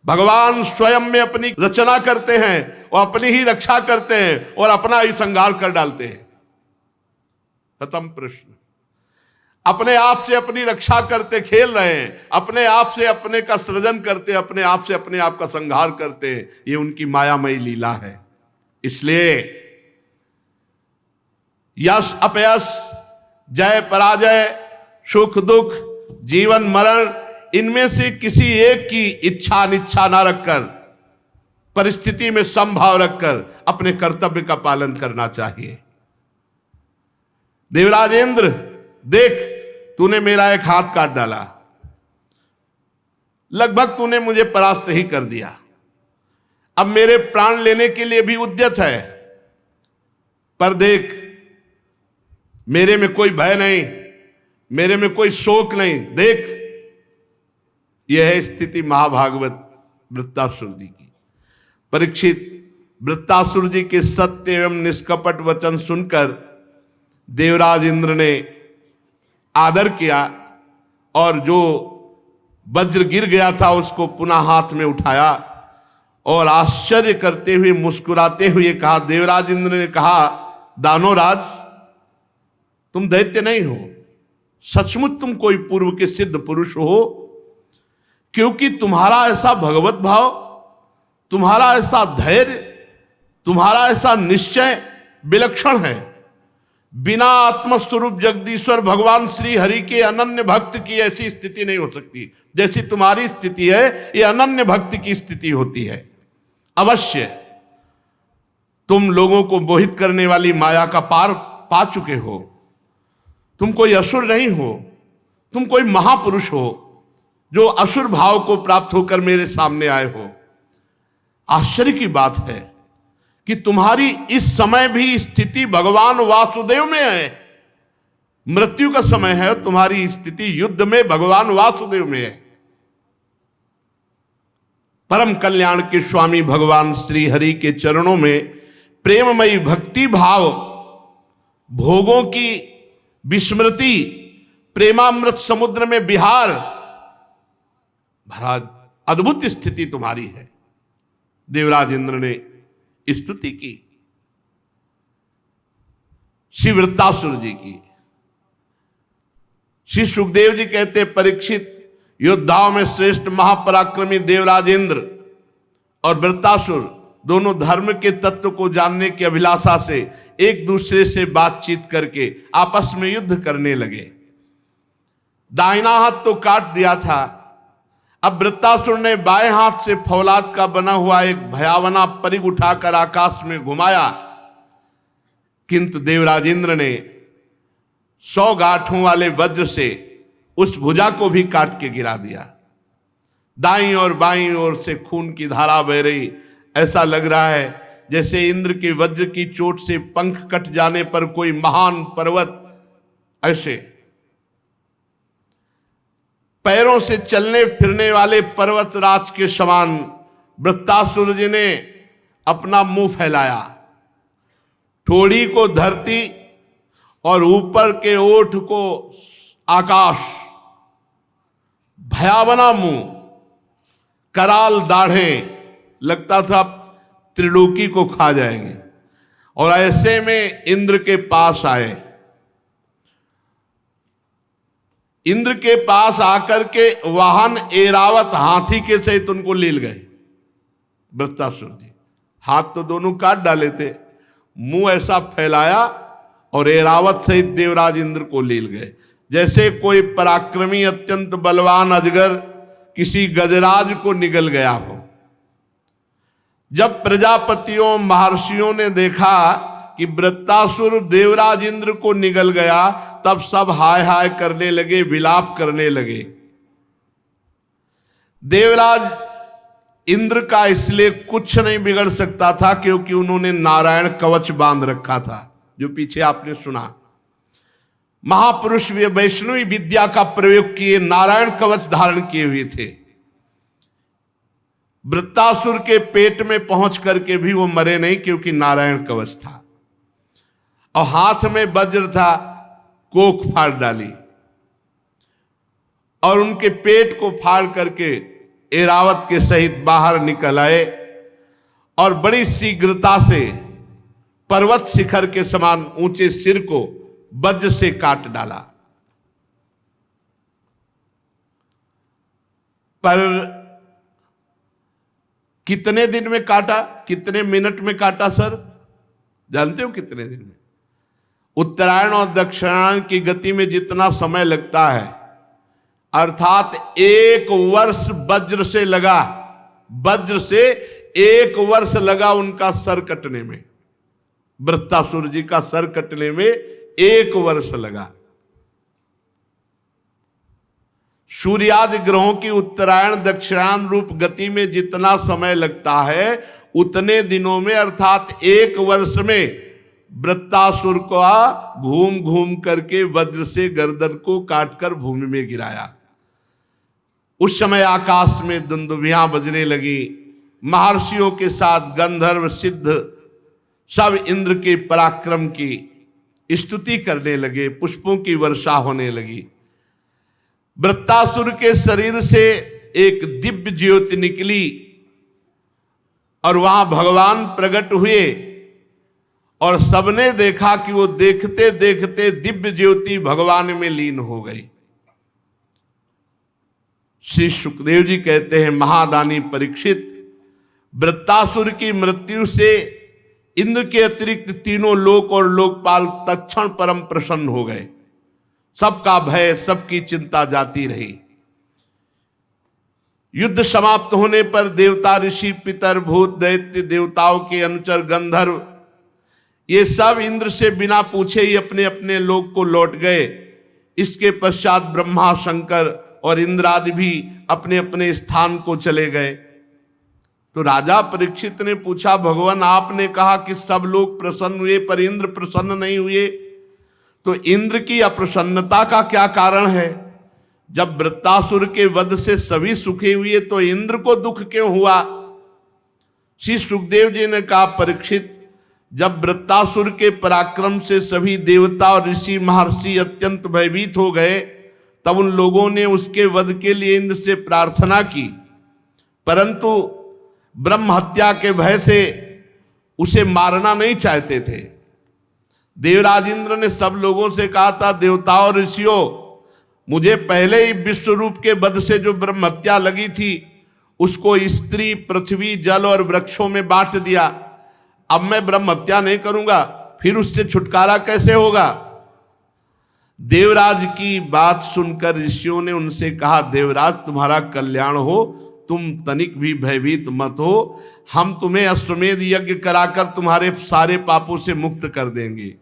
भगवान स्वयं में अपनी रचना करते हैं और अपनी ही रक्षा करते हैं और अपना ही संहार कर डालते हैं। खत्म प्रश्न। अपने आप से अपनी रक्षा करते खेल रहे हैं, अपने आप से अपने का सृजन करते, अपने आप से अपने आप का संहार करते हैं। ये उनकी मायामयी लीला है। इसलिए यश अपयश, जय पराजय, सुख दुख, जीवन मरण, इनमें से किसी एक की इच्छा अनिच्छा ना रखकर, परिस्थिति में समभाव रखकर अपने कर्तव्य का पालन करना चाहिए। देवराज इंद्र, देख, तूने मेरा एक हाथ काट डाला, लगभग तूने मुझे परास्त ही कर दिया। अब मेरे प्राण लेने के लिए भी उद्यत है, पर देख, मेरे में कोई भय नहीं, मेरे में कोई शोक नहीं। देख, यह है स्थिति महाभागवत वृत्तासुर जी की। परीक्षित वृत्तासुर जी के सत्य एवं निष्कपट वचन सुनकर देवराज इंद्र ने आदर किया और जो वज्र गिर गया था उसको पुनः हाथ में उठाया और आश्चर्य करते हुए, मुस्कुराते हुए कहा। देवराज इंद्र ने कहा, दानवराज, तुम दैत्य नहीं हो, सचमुच तुम कोई पूर्व के सिद्ध पुरुष हो, क्योंकि तुम्हारा ऐसा भगवत भाव, तुम्हारा ऐसा धैर्य, तुम्हारा ऐसा निश्चय विलक्षण है। बिना आत्मस्वरूप जगदीश्वर भगवान श्री हरि के अनन्य भक्त की ऐसी स्थिति नहीं हो सकती। जैसी तुम्हारी स्थिति है, ये अनन्य भक्ति की स्थिति होती है। अवश्य तुम लोगों को मोहित करने वाली माया का पार पा चुके हो। तुम कोई असुर नहीं हो, तुम कोई महापुरुष हो जो असुर भाव को प्राप्त होकर मेरे सामने आए हो। आश्चर्य की बात है कि तुम्हारी इस समय भी स्थिति भगवान वासुदेव में है। मृत्यु का समय है, तुम्हारी स्थिति युद्ध में भगवान वासुदेव में है। परम कल्याण के स्वामी भगवान श्री हरि के चरणों में प्रेममयी भक्ति भाव, भोगों की विस्मृति, प्रेमामृत समुद्र में विहार, महाराज अद्भुत स्थिति तुम्हारी है। देवराज इंद्र ने स्तुति की श्री वृत्तासुर जी की। श्री सुखदेव जी कहते, परीक्षित, योद्धाओं में श्रेष्ठ महापराक्रमी देवराज इंद्र और वृत्तासुर दोनों धर्म के तत्व को जानने की अभिलाषा से एक दूसरे से बातचीत करके आपस में युद्ध करने लगे। दाहिना हाथ तो काट दिया था, अब वृत्तासुर ने बाएं हाथ से फौलाद का बना हुआ एक भयावना परिघ उठाकर आकाश में घुमाया, किंतु देवराज इंद्र ने 100 गांठों वाले वज्र से उस भुजा को भी काट के गिरा दिया। दाईं और बाईं ओर से खून की धारा बह रही। ऐसा लग रहा है जैसे इंद्र के वज्र की चोट से पंख कट जाने पर कोई महान पर्वत ऐसे पैरों से चलने फिरने वाले पर्वतराज के समान वृत्तासुर जी ने अपना मुंह फैलाया, ठोड़ी को धरती और ऊपर के ओठ को आकाश, भयावना मुंह, कराल दाढ़ें, लगता था त्रिलोकी को खा जाएंगे। और ऐसे में इंद्र के पास आए। इंद्र के पास आकर के वाहन एरावत हाथी के सहित उनको ले गए। वृत्तासुर जी हाथ तो दोनों काट डाले थे, मुंह ऐसा फैलाया और एरावत सहित देवराज इंद्र को ले गए, जैसे कोई पराक्रमी अत्यंत बलवान अजगर किसी गजराज को निगल गया हो। जब प्रजापतियों महर्षियों ने देखा कि वृत्तासुर देवराज इंद्र को निगल गया, तब सब हाय हाय करने लगे, विलाप करने लगे। देवराज इंद्र का इसलिए कुछ नहीं बिगड़ सकता था क्योंकि उन्होंने नारायण कवच बांध रखा था, जो पीछे आपने सुना। महापुरुष वे वैष्णवी विद्या का प्रयोग किए नारायण कवच धारण किए हुए थे। वृत्तासुर के पेट में पहुंच करके भी वो मरे नहीं क्योंकि नारायण कवच था, और हाथ में वज्र था, कोख फाड़ डाली और उनके पेट को फाड़ करके एरावत के सहित बाहर निकल आए और बड़ी शीघ्रता से पर्वत शिखर के समान ऊंचे सिर को वज्र से काट डाला। पर कितने दिन में काटा, कितने मिनट में काटा सर? जानते हो कितने दिन में? उत्तरायण और दक्षिणायन की गति में जितना समय लगता है, अर्थात 1 वर्ष वज्र से लगा, वज्र से 1 वर्ष लगा उनका सर कटने में। वृत्तासुर जी का सर कटने में 1 वर्ष लगा। सूर्यादि ग्रहों की उत्तरायण दक्षिणायन रूप गति में जितना समय लगता है, उतने दिनों में अर्थात 1 वर्ष में वृत्तासुर को घूम घूम करके वज्र से गर्दन को काटकर भूमि में गिराया। उस समय आकाश में दुंदुभियां बजने लगी। महर्षियों के साथ गंधर्व सिद्ध सब इंद्र के पराक्रम की स्तुति करने लगे, पुष्पों की वर्षा होने लगी। वृत्तासुर के शरीर से एक दिव्य ज्योति निकली और वहां भगवान प्रकट हुए और सबने देखा कि वो देखते देखते दिव्य ज्योति भगवान में लीन हो गई। श्री सुखदेव जी कहते हैं, महादानी परीक्षित, वृत्तासुर की मृत्यु से इंद्र के अतिरिक्त तीनों लोक और लोकपाल तत्क्षण परम प्रसन्न हो गए। सबका भय, सबकी चिंता जाती रही। युद्ध समाप्त होने पर देवता, ऋषि, पितर, भूत, दैत्य, देवताओं के अनुचर, गंधर्व, ये सब इंद्र से बिना पूछे ही अपने अपने लोक को लौट गए। इसके पश्चात ब्रह्मा, शंकर और इंद्र आदि भी अपने अपने स्थान को चले गए। तो राजा परीक्षित ने पूछा, भगवान आपने कहा कि सब लोग प्रसन्न हुए पर इंद्र प्रसन्न नहीं हुए, तो इंद्र की अप्रसन्नता का क्या कारण है? जब वृत्तासुर के वध से सभी सुखी हुए तो इंद्र को दुख क्यों हुआ? श्री सुखदेव जी ने कहा, परीक्षित, जब वृत्तासुर के पराक्रम से सभी देवता और ऋषि महर्षि अत्यंत भयभीत हो गए, तब उन लोगों ने उसके वध के लिए इंद्र से प्रार्थना की, परंतु ब्रह्म हत्या के भय से उसे मारना नहीं चाहते थे। देवराज इंद्र ने सब लोगों से कहा था, देवताओं और ऋषियों, मुझे पहले ही विश्व रूप के वध से जो ब्रह्म हत्या लगी थी उसको स्त्री, पृथ्वी, जल और वृक्षों में बांट दिया। अब मैं ब्रह्म हत्या नहीं करूंगा, फिर उससे छुटकारा कैसे होगा? देवराज की बात सुनकर ऋषियों ने उनसे कहा, देवराज तुम्हारा कल्याण हो, तुम तनिक भी भयभीत मत हो, हम तुम्हें अश्वमेध यज्ञ कराकर तुम्हारे सारे पापों से मुक्त कर देंगे।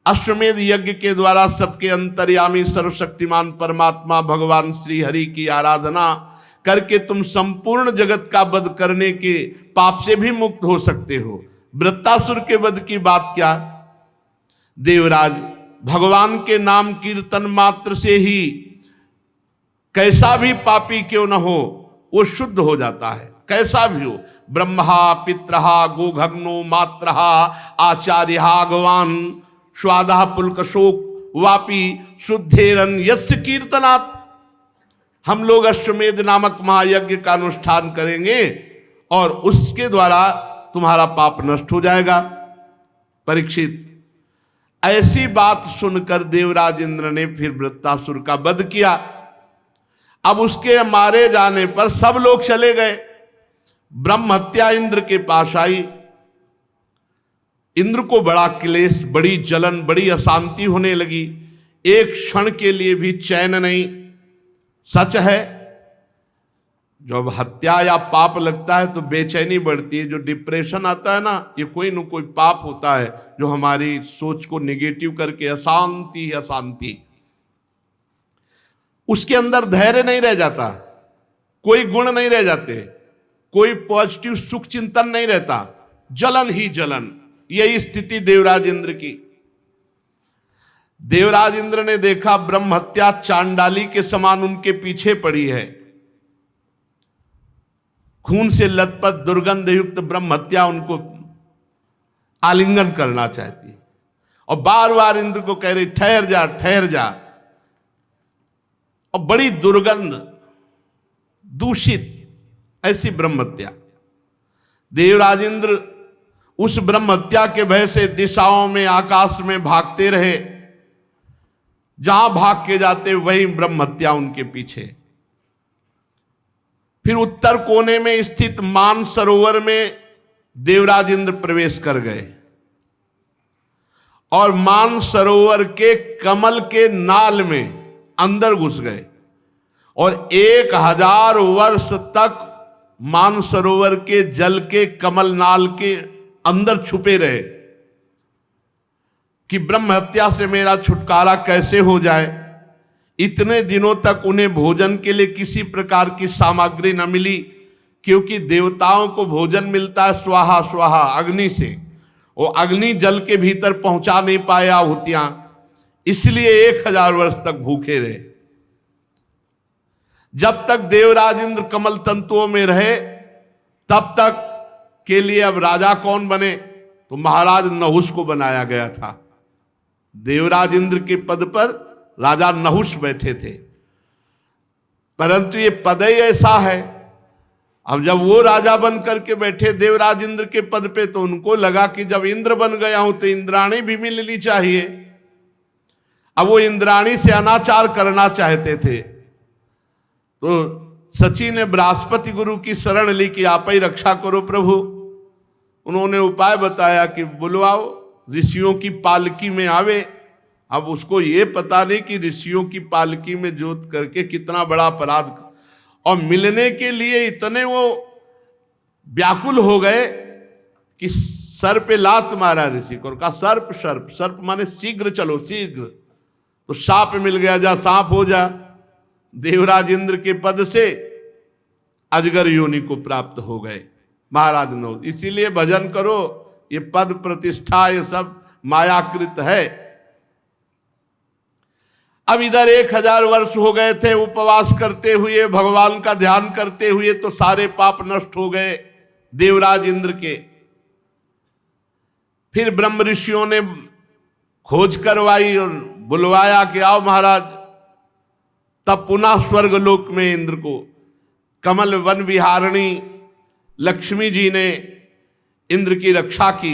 अश्वमेध यज्ञ के द्वारा सबके अंतर्यामी सर्वशक्तिमान परमात्मा भगवान श्री हरि की आराधना करके तुम संपूर्ण जगत का वध करने के पाप से भी मुक्त हो सकते हो। वृत्तासुर के वध की बात क्या? देवराज, भगवान के नाम कीर्तन मात्र से ही कैसा भी पापी क्यों न हो वो शुद्ध हो जाता है, कैसा भी हो। ब्रह्मा पित्रहा गोघग्नो मात्रहा आचार्यहा भगवान स्वादा पुलकशोक वापी शुद्धेरन यस्य कीर्तनात्। हम लोग अश्वमेध नामक महायज्ञ का अनुष्ठान करेंगे और उसके द्वारा तुम्हारा पाप नष्ट हो जाएगा। परीक्षित, ऐसी बात सुनकर देवराज इंद्र ने फिर वृत्तासुर का वध किया। अब उसके मारे जाने पर सब लोग चले गए। ब्रह्म हत्या इंद्र के पास आई। इंद्र को बड़ा क्लेश, बड़ी जलन, बड़ी अशांति होने लगी। एक क्षण के लिए भी चैन नहीं। सच है, जब हत्या या पाप लगता है तो बेचैनी बढ़ती है। जो डिप्रेशन आता है ना, ये कोई न कोई पाप होता है जो हमारी सोच को नेगेटिव करके अशांति अशांति, उसके अंदर धैर्य नहीं रह जाता, कोई गुण नहीं रह जाते, कोई पॉजिटिव सुख चिंतन नहीं रहता, जलन ही जलन। यही स्थिति देवराज इंद्र की। देवराज इंद्र ने देखा ब्रह्म हत्या चांडाली के समान उनके पीछे पड़ी है। खून से लथपथ दुर्गंध युक्त ब्रह्म हत्या उनको आलिंगन करना चाहती और बार बार इंद्र को कह रही, ठहर जा ठहर जा। और बड़ी दुर्गंध, दूषित ऐसी ब्रह्म हत्या। देवराज इंद्र उस ब्रह्म हत्या के भय से दिशाओं में आकाश में भागते रहे। जहां भाग के जाते वही ब्रह्म हत्या उनके पीछे। फिर उत्तर कोने में स्थित मान सरोवर में देवराज इंद्र प्रवेश कर गए और मान सरोवर के कमल के नाल में अंदर घुस गए और 1000 वर्ष तक मान सरोवर के जल के कमल नाल के अंदर छुपे रहे कि ब्रह्म हत्या से मेरा छुटकारा कैसे हो जाए। इतने दिनों तक उन्हें भोजन के लिए किसी प्रकार की सामग्री न मिली, क्योंकि देवताओं को भोजन मिलता है स्वाहा स्वाहा अग्नि से। वो अग्नि जल के भीतर पहुंचा नहीं पाया आहुतियां, इसलिए 1000 वर्ष तक भूखे रहे। जब तक देवराज इंद्र कमल तंतुओं में रहे तब तक के लिए अब राजा कौन बने? तो महाराज नहुष को बनाया गया था। देवराज इंद्र के पद पर राजा नहुष बैठे थे, परंतु ये पद ही ऐसा है। अब जब वो राजा बन करके बैठे देवराज इंद्र के पद पे, तो उनको लगा कि जब इंद्र बन गया हूं तो इंद्राणी भी मिलनी चाहिए। अब वो इंद्राणी से अनाचार करना चाहते थे, तो सची ने बृहस्पति गुरु की शरण ली कि आप ही रक्षा करो प्रभु। उन्होंने उपाय बताया कि बुलवाओ, ऋषियों की पालकी में आवे। अब उसको ये पता नहीं कि ऋषियों की पालकी में जोत करके कितना बड़ा अपराध, और मिलने के लिए इतने वो व्याकुल हो गए कि सर पे लात मारा ऋषि को, कहा सर्प सर्प। सर्प माने शीघ्र चलो शीघ्र, तो सांप मिल गया, जा सांप हो जा। देवराज इंद्र के पद से अजगर योनि को प्राप्त हो गए। महाराज नो, इसीलिए भजन करो, ये पद प्रतिष्ठा ये सब मायाकृत है। अब इधर 1000 वर्ष हो गए थे उपवास करते हुए, भगवान का ध्यान करते हुए, तो सारे पाप नष्ट हो गए देवराज इंद्र के। फिर ब्रह्म ऋषियों ने खोज करवाई और बुलवाया कि आओ महाराज। तब पुनः स्वर्ग लोक में इंद्र को कमल वन विहारिणी लक्ष्मी जी ने इंद्र की रक्षा की।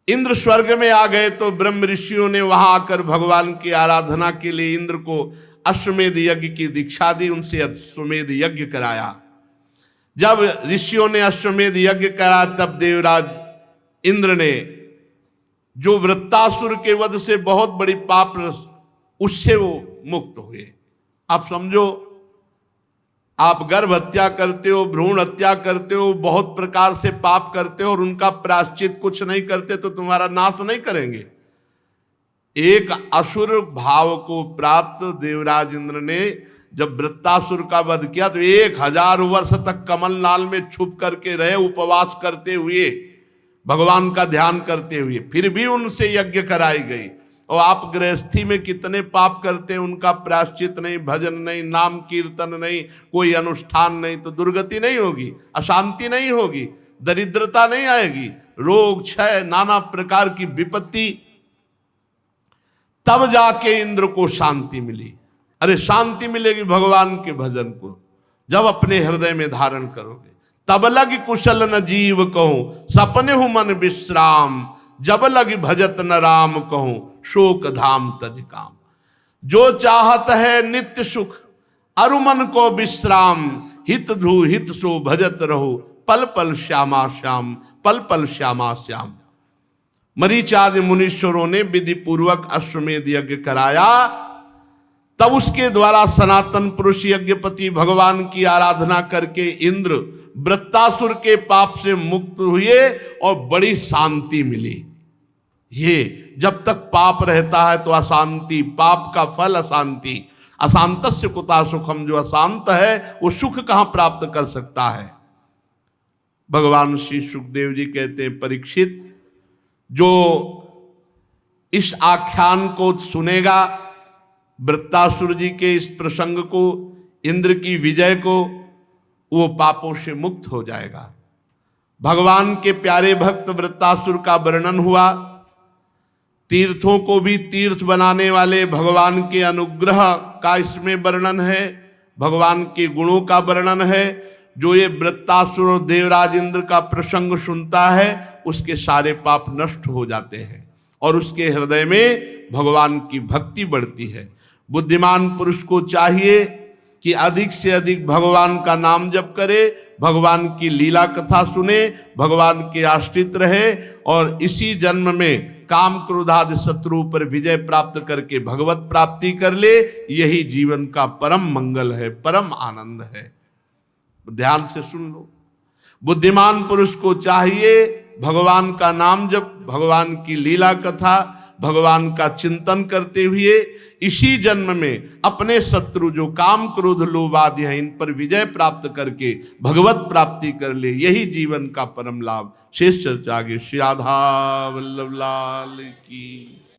इंद्र स्वर्ग में आ गए तो ब्रह्म ऋषियों ने वहां आकर भगवान की आराधना के लिए इंद्र को अश्वमेध यज्ञ की दीक्षा दी, उनसे अश्वमेध यज्ञ कराया। जब ऋषियों ने अश्वमेध यज्ञ करा तब देवराज इंद्र ने जो वृत्तासुर के वध से बहुत बड़ी पाप, उससे वो मुक्त हुए। आप समझो, आप गर्भ हत्या करते हो, भ्रूण हत्या करते हो, बहुत प्रकार से पाप करते हो और उनका प्रायश्चित कुछ नहीं करते तो तुम्हारा नाश नहीं करेंगे। एक असुर भाव को प्राप्त देवराज इंद्र ने जब वृत्तासुर का वध किया तो 1000 वर्ष तक कमल नाल में छुप करके रहे, उपवास करते हुए, भगवान का ध्यान करते हुए, फिर भी उनसे यज्ञ कराई गई। और आप गृहस्थी में कितने पाप करते हैं, उनका प्रायश्चित नहीं, भजन नहीं, नाम कीर्तन नहीं, कोई अनुष्ठान नहीं, तो दुर्गति नहीं होगी, अशांति नहीं होगी, दरिद्रता नहीं आएगी, रोग क्षय नाना प्रकार की विपत्ति। तब जाके इंद्र को शांति मिली। अरे शांति मिलेगी भगवान के भजन को जब अपने हृदय में धारण करोगे। तब लग कुशल न जीव कहूं, सपने हूं मन विश्राम, जब लग भजत न राम कहूं, शोक धाम तज काम। जो चाहत है नित्य सुख, अरु मन को विश्राम, हित ध्रुव हित सो भजत रहो, पल पल श्यामा श्याम, पल पल श्यामा श्याम। मरीचादि मुनीश्वरों ने विधि पूर्वक अश्वमेध यज्ञ कराया। तब उसके द्वारा सनातन पुरुष यज्ञपति भगवान की आराधना करके इंद्र वृत्तासुर के पाप से मुक्त हुए और बड़ी शांति मिली। ये जब तक पाप रहता है तो अशांति, पाप का फल अशांति। अशांतस्य कुतः सुखम, जो अशांत है वो सुख कहां प्राप्त कर सकता है। भगवान श्री सुखदेव जी कहते हैं, परीक्षित जो इस आख्यान को सुनेगा, वृत्तासुर जी के इस प्रसंग को, इंद्र की विजय को, वो पापों से मुक्त हो जाएगा। भगवान के प्यारे भक्त वृत्तासुर का वर्णन हुआ। तीर्थों को भी तीर्थ बनाने वाले भगवान के अनुग्रह का इसमें वर्णन है, भगवान के गुणों का वर्णन है। जो ये वृत्तासुर और देवराज इंद्र का प्रसंग सुनता है उसके सारे पाप नष्ट हो जाते हैं और उसके हृदय में भगवान की भक्ति बढ़ती है। बुद्धिमान पुरुष को चाहिए कि अधिक से अधिक भगवान का नाम जप करे, भगवान की लीला कथा सुने, भगवान के आश्रित रहे और इसी जन्म में काम क्रोध आदि शत्रु पर विजय प्राप्त करके भगवत प्राप्ति कर ले। यही जीवन का परम मंगल है, परम आनंद है। ध्यान से सुन लो। बुद्धिमान पुरुष को चाहिए भगवान का नाम जप, भगवान की लीला कथा, भगवान का चिंतन करते हुए इसी जन्म में अपने शत्रु जो काम क्रोध लोभ आदि हैं इन पर विजय प्राप्त करके भगवत प्राप्ति कर ले। यही जीवन का परम लाभ। शेष चर्चा आगे। श्री राधा वल्लभ लाल की।